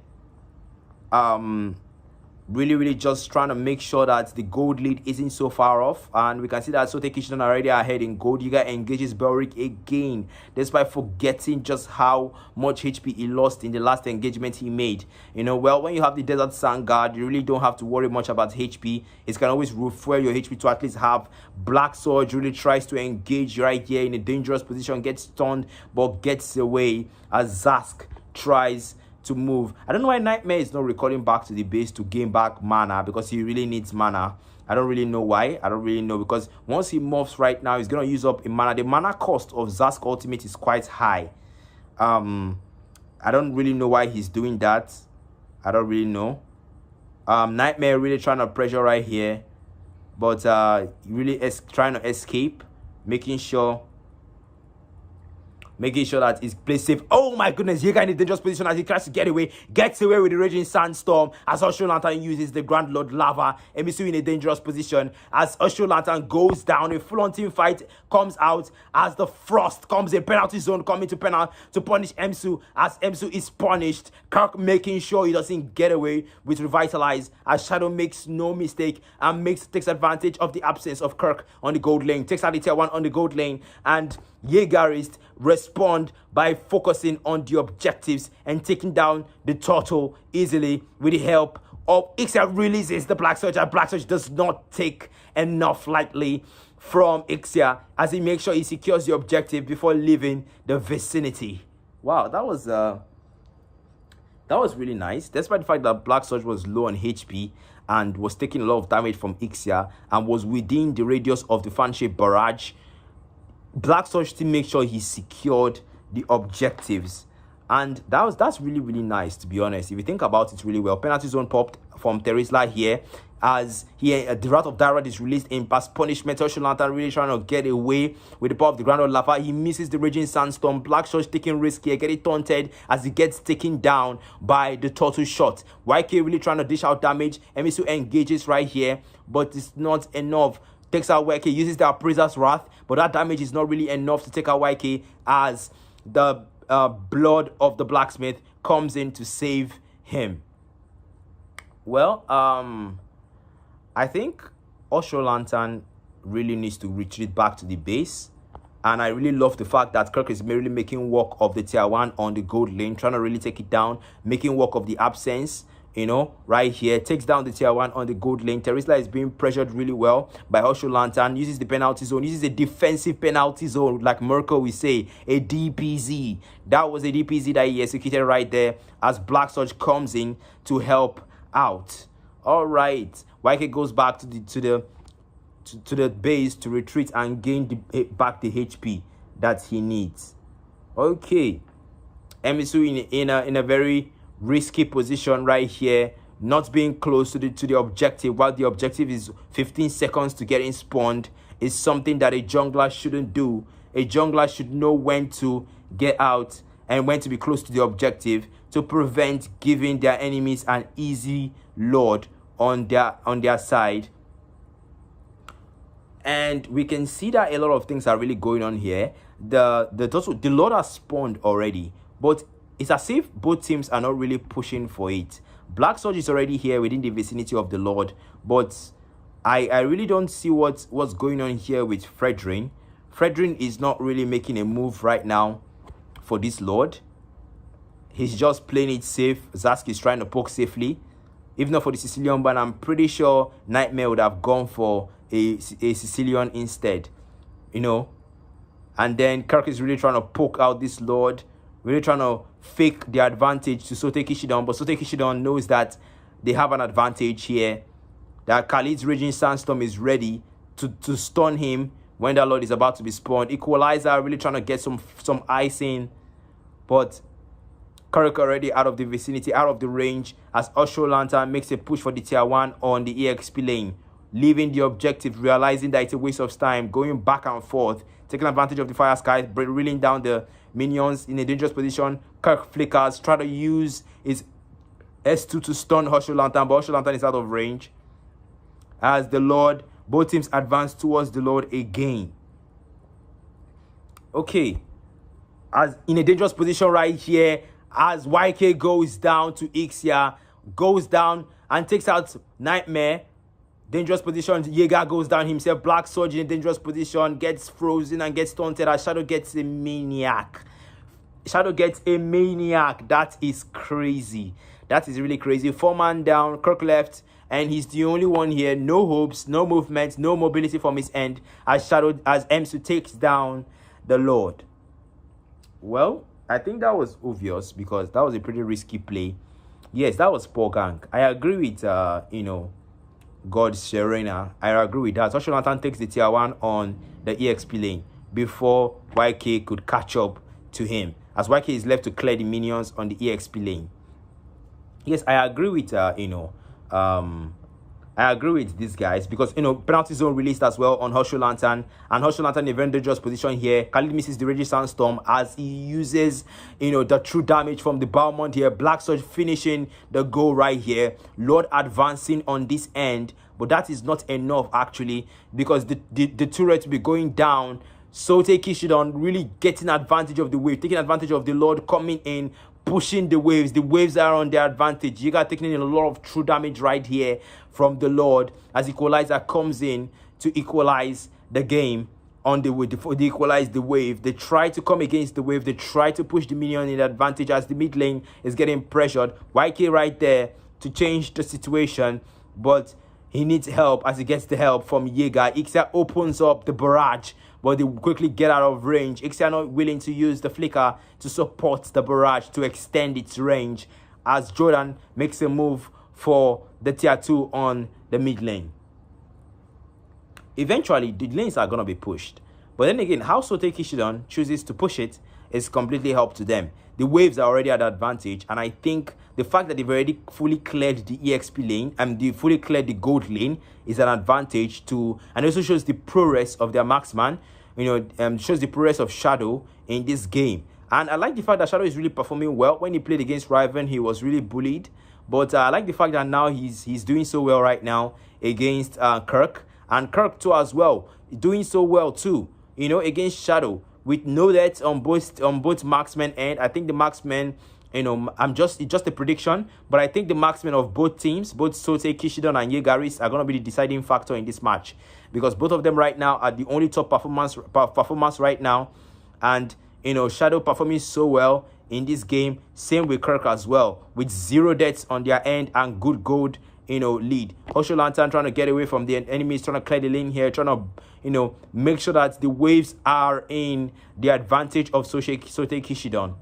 Really just trying to make sure that the gold lead isn't so far off, and we can see that Sote Kishidan already ahead in gold. Jaeger engages Belric again, despite forgetting just how much HP he lost in the last engagement he made. You know, well, when you have the Desert Sand Guard, you really don't have to worry much about HP. It can always refuel your HP to at least have. Black Surge really tries to engage right here in a dangerous position, gets stunned, but gets away as Zask tries to move. I don't know why Nightmare is not recalling back to the base to gain back mana, because he really needs mana. I don't really know why. I don't really know, because once he morphs right now, he's going to use up a mana. The mana cost of Zask Ultimate is quite high. I don't really know why he's doing that. I don't really know. Nightmare really trying to pressure right here, but really trying to escape, making sure that he's placed safe. Oh my goodness, Jaeger in a dangerous position as he tries to get away. Gets away with the Raging Sandstorm as Osho Lantern uses the Grand Lord Lava. Emisu in a dangerous position as Osho Lantern goes down. A full-on team fight comes out as the Frost comes in. Penalty zone coming to punish Emsu as Emsu is punished. Kirk making sure he doesn't get away with Revitalize as Shadow makes no mistake and takes advantage of the absence of Kirk on the gold lane. Takes out the tier 1 on the gold lane, and Jaegerist respond by focusing on the objectives and taking down the turtle easily with the help of Ixia. Releases the Black Surge, and Black Surge does not take enough lightly from Ixia as he makes sure he secures the objective before leaving the vicinity. Wow, that was really nice, despite the fact that Black Surge was low on HP and was taking a lot of damage from Ixia and was within the radius of the fan-shaped barrage. Black Surge to make sure he secured the objectives, and that's really nice, to be honest. If you think about it really well, penalty zone popped from Terizla here as the Wrath of Dyrad is released in past punishment. Osho Lantern really trying to get away with the power of the Grand Lord Lava. He misses the Raging Sandstorm. Black Surge taking risk here, getting taunted as he gets taken down by the turtle shot. YK really trying to dish out damage. Emisu engages right here, but it's not enough. Takes out YK, uses the Appraiser's Wrath, but that damage is not really enough to take out YK as the blood of the blacksmith comes in to save him. Well, I think Osho Lantern really needs to retreat back to the base, and I really love the fact that Kirk is really making work of the tier 1 on the gold lane, trying to really take it down, making work of the absence. You know, right here, takes down the tier 1 on the gold lane. Terizla is being pressured really well by Osho Lantern, uses the penalty zone, uses a defensive penalty zone, like Merkel we say, a DPZ. That was a DPZ that he executed right there as Black Surge comes in to help out. All right, YK goes back to the base to retreat and gain back the HP that he needs. Okay, Emisu in a very risky position right here, not being close to the objective, while the objective is 15 seconds to getting spawned, is something that a jungler shouldn't do. A jungler should know when to get out and when to be close to the objective to prevent giving their enemies an easy load on their side. And we can see that a lot of things are really going on here. The Lord has spawned already, but it's as if both teams are not really pushing for it. Black Surge is already here within the vicinity of the Lord, but I really don't see what's going on here with Fredrin. Fredrin is not really making a move right now for this Lord. He's just playing it safe. Zask is trying to poke safely. If not for the Sicilian ban, I'm pretty sure Nightmare would have gone for a Sicilian instead. You know. And then Kirk is really trying to poke out this Lord. Really trying to fake the advantage to Sote Kishidon. But Sote Kishidon knows that they have an advantage here. That Khalid's Raging Sandstorm is ready to stun him when that Lord is about to be spawned. Equalizer really trying to get some icing. But Kirk already out of the vicinity, out of the range, as Osho Lantern makes a push for the tier 1 on the EXP lane. Leaving the objective, realizing that it's a waste of time, going back and forth, taking advantage of the Fire Skies, reeling down the minions in a dangerous position. Kirk flickers, try to use his S2 to stun Osho Lantern, but Osho Lantern is out of range. As the Lord, both teams advance towards the Lord again. Okay. As in a dangerous position right here, as YK goes down to Ixia, goes down and takes out Nightmare. Dangerous position, Jaeger goes down himself. Black Surge in a dangerous position, gets frozen and gets taunted as Shadow gets a maniac. Shadow gets a maniac. That is crazy. That is really crazy. 4-man down, Kirk left, and he's the only one here. No hopes, no movement, no mobility from his end as Emsu takes down the Lord. Well, I think that was obvious because that was a pretty risky play. Yes, that was poor gank. I agree with, God Serena. I agree with that. Osho Lantern takes the tier 1 on the EXP lane before YK could catch up to him. As YK is left to clear the minions on the EXP lane. Yes, I agree with, I agree with these guys because, penalty zone released as well on Osho Lantern. And Osho Lantern in a very dangerous position here. Khalid misses the Raging Sandstorm as he uses, the true damage from the Balmond here. Black Surge finishing the goal right here. Lord advancing on this end. But that is not enough, actually, because the turret will be going down. Sote Kishidon really getting advantage of the wave, taking advantage of the Lord coming in, pushing the waves. The waves are on their advantage. You got taking in a lot of true damage right here from the Lord as Equalizer comes in to equalize the game on the wave. They equalize the wave. They try to come against the wave. They try to push the minion in advantage as the mid lane is getting pressured. YK right there to change the situation, but he needs help as he gets the help from Jaeger. Ixia opens up the barrage, but they quickly get out of range. Ixia not willing to use the flicker to support the barrage to extend its range as Jordan makes a move for the tier 2 on the mid lane. Eventually, the lanes are going to be pushed. But then again, how Sote Kishidon chooses to push it is completely up to them. The waves are already at advantage, and I think the fact that they've already fully cleared the EXP lane and they fully cleared the gold lane is an advantage to, and also shows the prowess of their marksman. Shows the prowess of Shadow in this game. And I like the fact that Shadow is really performing well. When he played against Riven, he was really bullied. But I like the fact that now he's doing so well right now against Kirk. And Kirk too as well, doing so well too, against Shadow. With no deaths on both marksmen end. I think the marksmen, it's just a prediction, but I think the marksmen of both teams, both Sote, Kishidon, and Jaegeris, are going to be the deciding factor in this match. Because both of them right now are the only top performance right now. And, Shadow performing so well in this game. Same with Kirk as well. With 0 deaths on their end and good gold, lead. Osho Lantern trying to get away from the enemies, trying to clear the lane here, trying to, make sure that the waves are in the advantage of Sote Kishidon.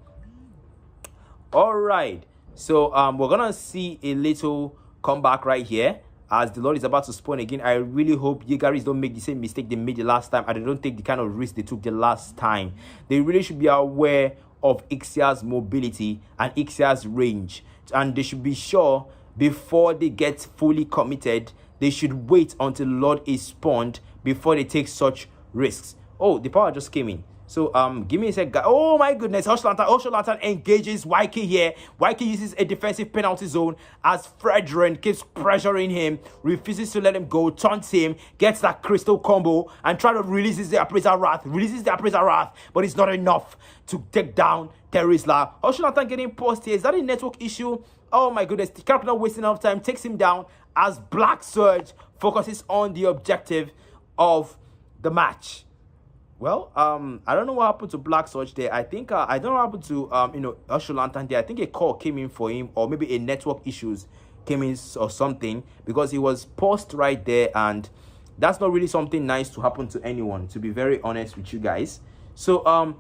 All right. So, we're going to see a little comeback right here as the Lord is about to spawn again. I really hope Jaegeris don't make the same mistake they made the last time, and they don't take the kind of risk they took the last time. They really should be aware of Ixia's mobility and Ixia's range, and they should be sure before they get fully committed. They should wait until Lord is spawned before they take such risks. Oh, the power just came in. So, give me a sec, guys. Oh my goodness, Osho Lantern engages YK here. YK uses a defensive penalty zone as Fredrin keeps pressuring him, refuses to let him go, taunts him, gets that crystal combo, and try to releases the Appraiser Wrath, but it's not enough to take down Terisla. Osho Lantern getting paused here. Is that a network issue? Oh my goodness, the character not wasting enough time, takes him down as Black Surge focuses on the objective of the match. Well, I don't know what happened to Black Surge there. I think I don't know what happened to Usher Lantern there. I think a call came in for him, or maybe a network issues came in or something, because he was paused right there, and that's not really something nice to happen to anyone, to be very honest with you guys. So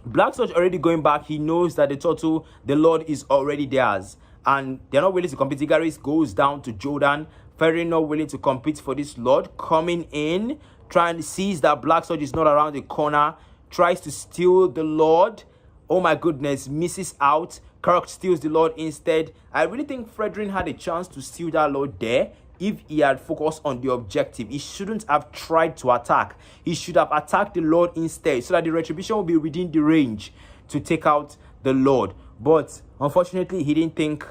Black Surge already going back. He knows that the Lord is already theirs, and they're not willing to compete. Igaris goes down to Jordan. Ferry not willing to compete for this Lord. Coming in, trying to seize that Black Surge is not around the corner. Tries to steal the Lord. Oh my goodness, misses out. Kirk steals the Lord instead. I really think Fredrin had a chance to steal that Lord there. If he had focused on the objective, he shouldn't have tried to attack. He should have attacked the Lord instead, so that the retribution will be within the range to take out the Lord. But unfortunately, he didn't think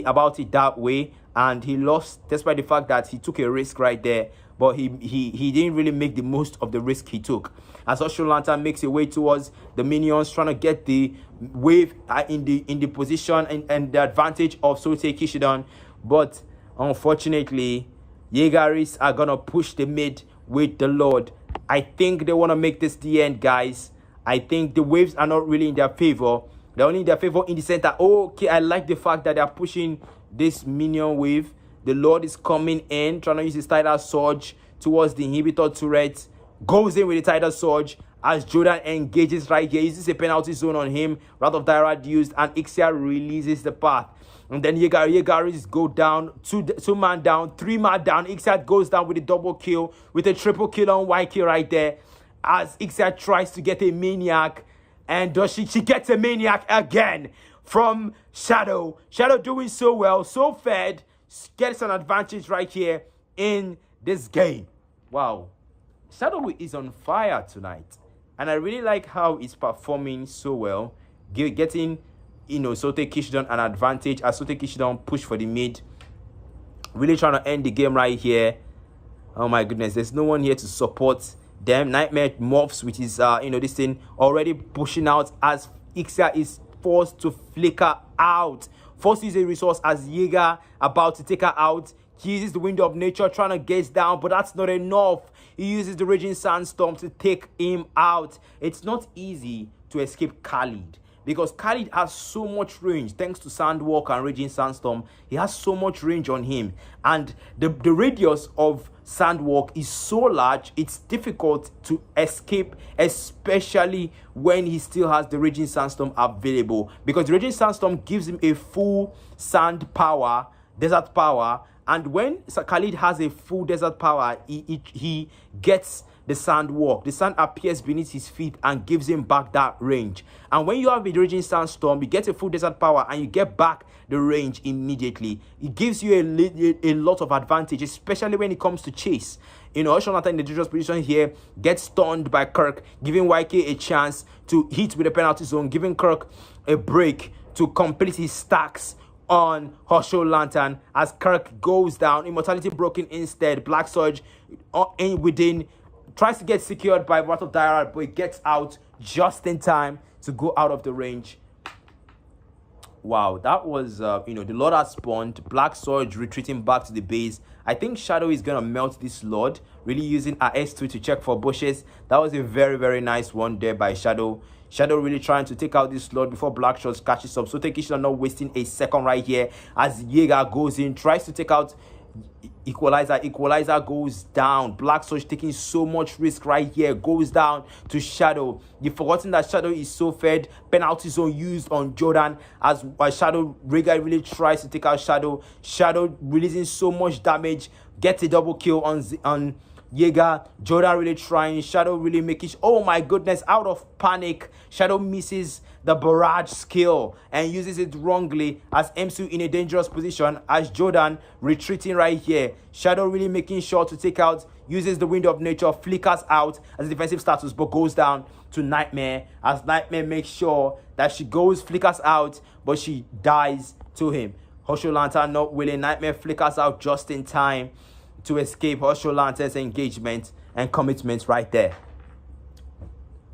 about it that way, and he lost despite the fact that he took a risk right there. But he didn't really make the most of the risk he took. As Usher Lantern makes a way towards the minions, trying to get the wave in the position and the advantage of Sote Kishidon, but unfortunately, Yegaris are going to push the mid with the Lord. I think they want to make this the end, guys. I think the waves are not really in their favor. They're only in their favor in the center. Okay, I like the fact that they're pushing this minion wave. The Lord is coming in, trying to use his tidal surge towards the inhibitor turret. Goes in with the tidal surge as Jordan engages right here. Uses a penalty zone on him. Wrath of Dyrad used, and Ixia releases the path. And then Yegaris go down, two man down, 3 man down. Ixia goes down with a double kill, with a triple kill on YK right there. As Ixia tries to get a maniac. And does she gets a maniac again from Shadow. Shadow doing so well, so fed. Gets an advantage right here in this game. Wow. Shadow is on fire tonight. And I really like how he's performing so well. Getting Sote Kishidon an advantage as Sote Kishidon push for the mid. Really trying to end the game right here. Oh my goodness, there's no one here to support them. Nightmare morphs, which is this thing already pushing out as Ixia is forced to flicker out. Forced to use a resource as Yeager about to take her out. He uses the window of nature trying to gaze down, but that's not enough. He uses the raging sandstorm to take him out. It's not easy to escape Khalid, because Khalid has so much range thanks to Sandwalk and Raging Sandstorm. He has so much range on him. And the radius of Sandwalk is so large, it's difficult to escape, especially when he still has the Raging Sandstorm available. Because the Raging Sandstorm gives him a full sand power, desert power. And when Khalid has a full desert power, he gets the sand walk. The sand appears beneath his feet and gives him back that range. And when you have a raging sandstorm, you get a full desert power and you get back the range immediately. It gives you a lot of advantage, especially when it comes to chase. Usher Lantern in the dangerous position here gets stunned by Kirk, giving YK a chance to hit with the penalty zone, giving Kirk a break to complete his stacks on Usher Lantern as Kirk goes down. Immortality broken instead. Black Surge within. Tries to get secured by Wrath of Dyrad, but it gets out just in time to go out of the range. Wow, that was, the Lord has spawned. Black Surge retreating back to the base. I think Shadow is going to melt this Lord, really using her S2 to check for bushes. That was a very, very nice one there by Shadow. Shadow really trying to take out this Lord before Black Surge catches up. So Tekishina not wasting a second right here as Yeager goes in, tries to take out Equalizer goes down. Black Surge taking so much risk right here, goes down to Shadow. You've forgotten that Shadow is so fed. Penalty zone used on Jordan as Shadow Rega really tries to take out Shadow. Shadow releasing so much damage, gets a double kill on Yeager. Jordan really trying. Shadow really making. Oh my goodness! Out of panic, Shadow misses the barrage skill and uses it wrongly as MSU in a dangerous position as Jordan retreating right here. Shadow really making sure to take out. Uses the window of nature, flickers out as a defensive status, but goes down to Nightmare as Nightmare makes sure that she flickers out, but she dies to him. Usher Lantern not willing. Nightmare flickers out just in time to escape Usher Lantern's engagement and commitment right there.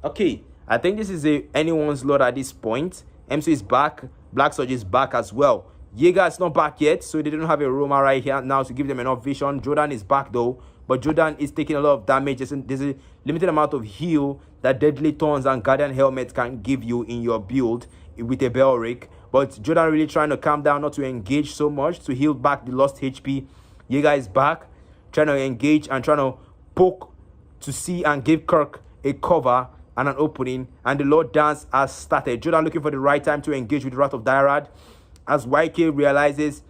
Okay, I think this is anyone's Lord at this point. MC is back. Black Surge is back as well. Yeager is not back yet, so they don't have a Roma right here now to give them enough vision. Jordan is back though. but Jordan is taking a lot of damage. There's a limited amount of heal that Deadly Thorns and Guardian Helmet can give you in your build with a Belric. But Jordan really trying to calm down, not to engage so much, to heal back the lost HP. Jaeger is back, trying to engage and trying to poke to see and give Kirk a cover and an opening. And the Lord Dance has started. Jordan looking for the right time to engage with the Wrath of Dyrad as YK realizes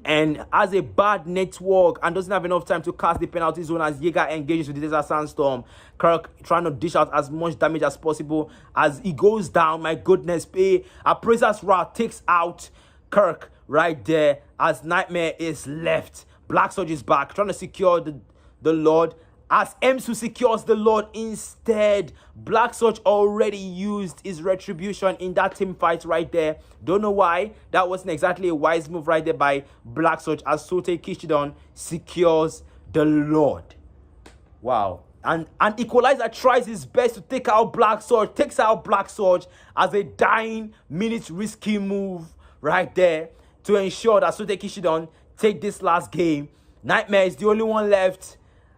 and has a bad network and doesn't have enough time to cast the penalty zone as Jaeger engages with the Desert Sandstorm. Kirk trying to dish out as much damage as possible as he goes down. My goodness, Appraiser's Wrath takes out Kirk right there as Nightmare is left. Black Surge is back, trying to secure the Lord as M2 secures the Lord instead. Black Surge already used his retribution in that team fight right there. Don't know why. That wasn't exactly a wise move right there by Black Surge as Sote Kishidon secures the Lord. Wow. And Equalizer tries his best to take out Black Surge. Takes out Black Surge as a dying minute risky move right there to ensure that Sote Kishidon take this last game. Nightmare is the only one left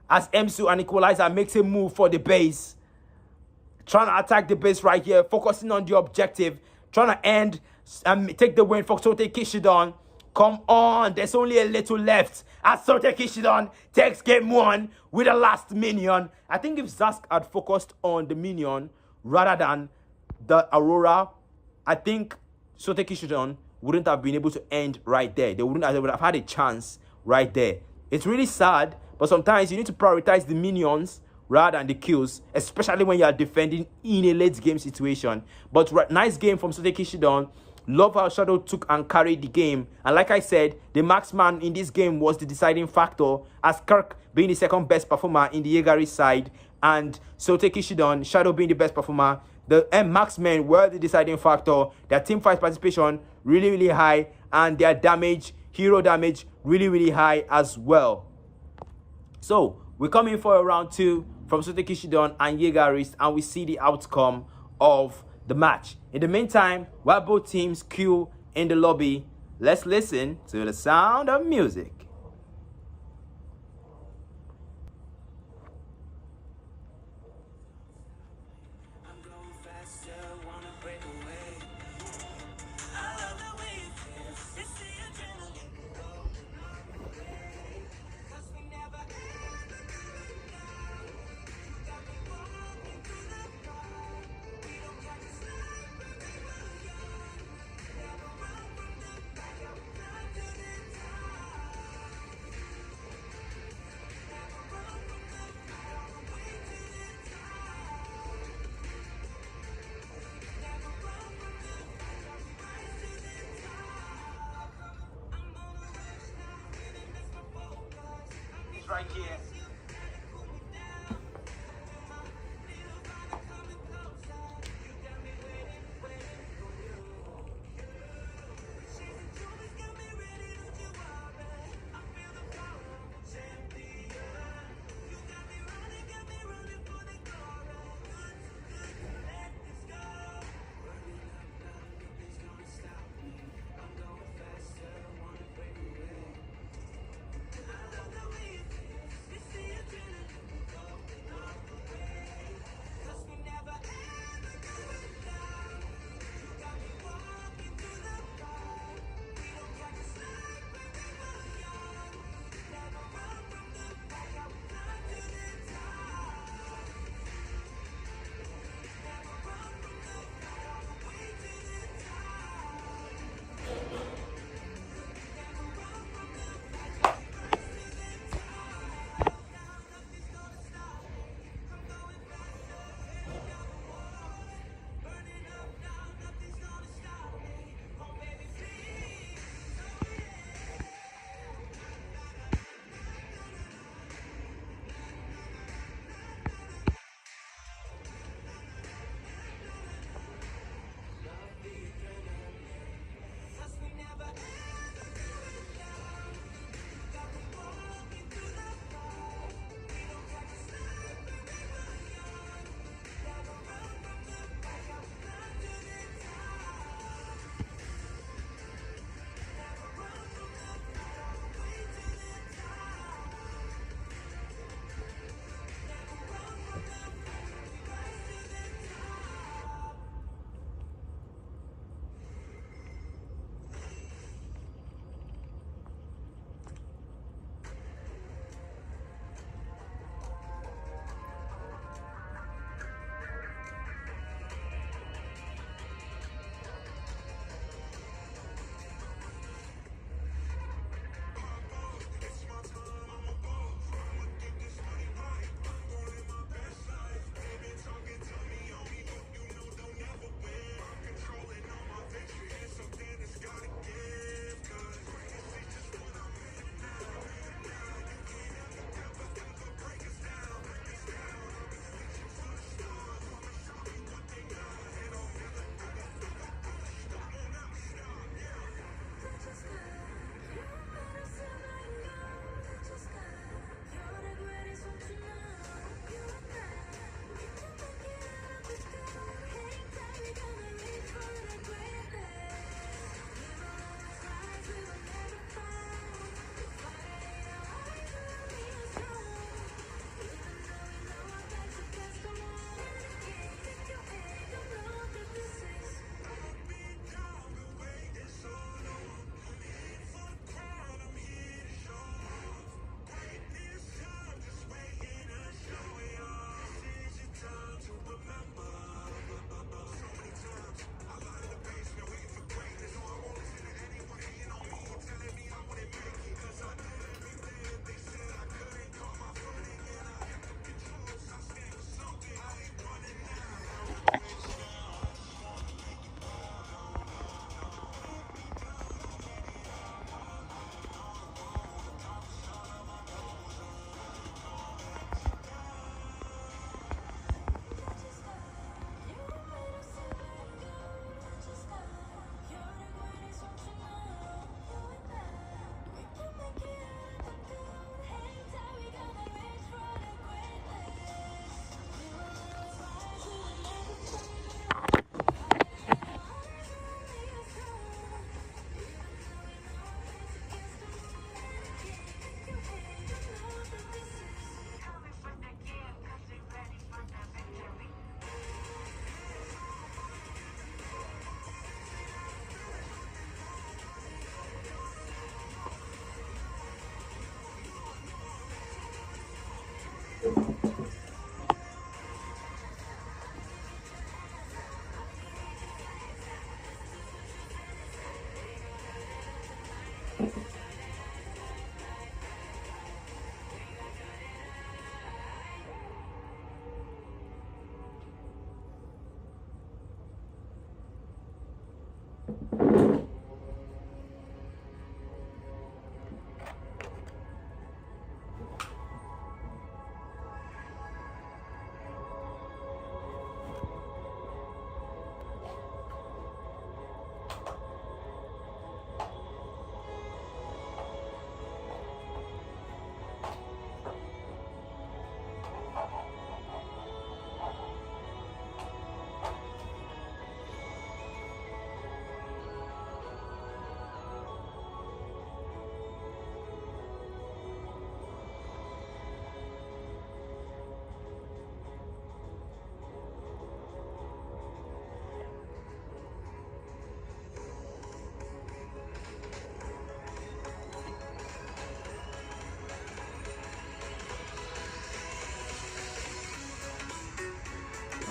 as M2 and Equalizer makes a move for the base. Trying to attack the base right here, focusing on the objective. Trying to end and take the win for Sote Kishidon. Come on, there's only a little left as Sote Kishidon takes game 1 with the last minion. I think if Zask had focused on the minion rather than the Aurora, I think Sote Kishidon wouldn't have been able to end right there. They would have had a chance right there. It's really sad, but sometimes you need to prioritize the minions rather than the kills, especially when you are defending in a late game situation. But nice game from Sote Kishidon. Love how Shadow took and carried the game. And like I said, the marksman in this game was the deciding factor, as Kirk being the second best performer in the Jaegeri side and Sote Kishidon, Shadow being the best performer. The marksmen were the deciding factor. Their team fight participation really, really high, and their damage, hero damage, really, really high as well. So we come in for a round 2 from Sote Kishidon and Jaegerist, and we see the outcome of the match. In the meantime, while both teams queue in the lobby, let's listen to the sound of music. Right here.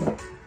guys.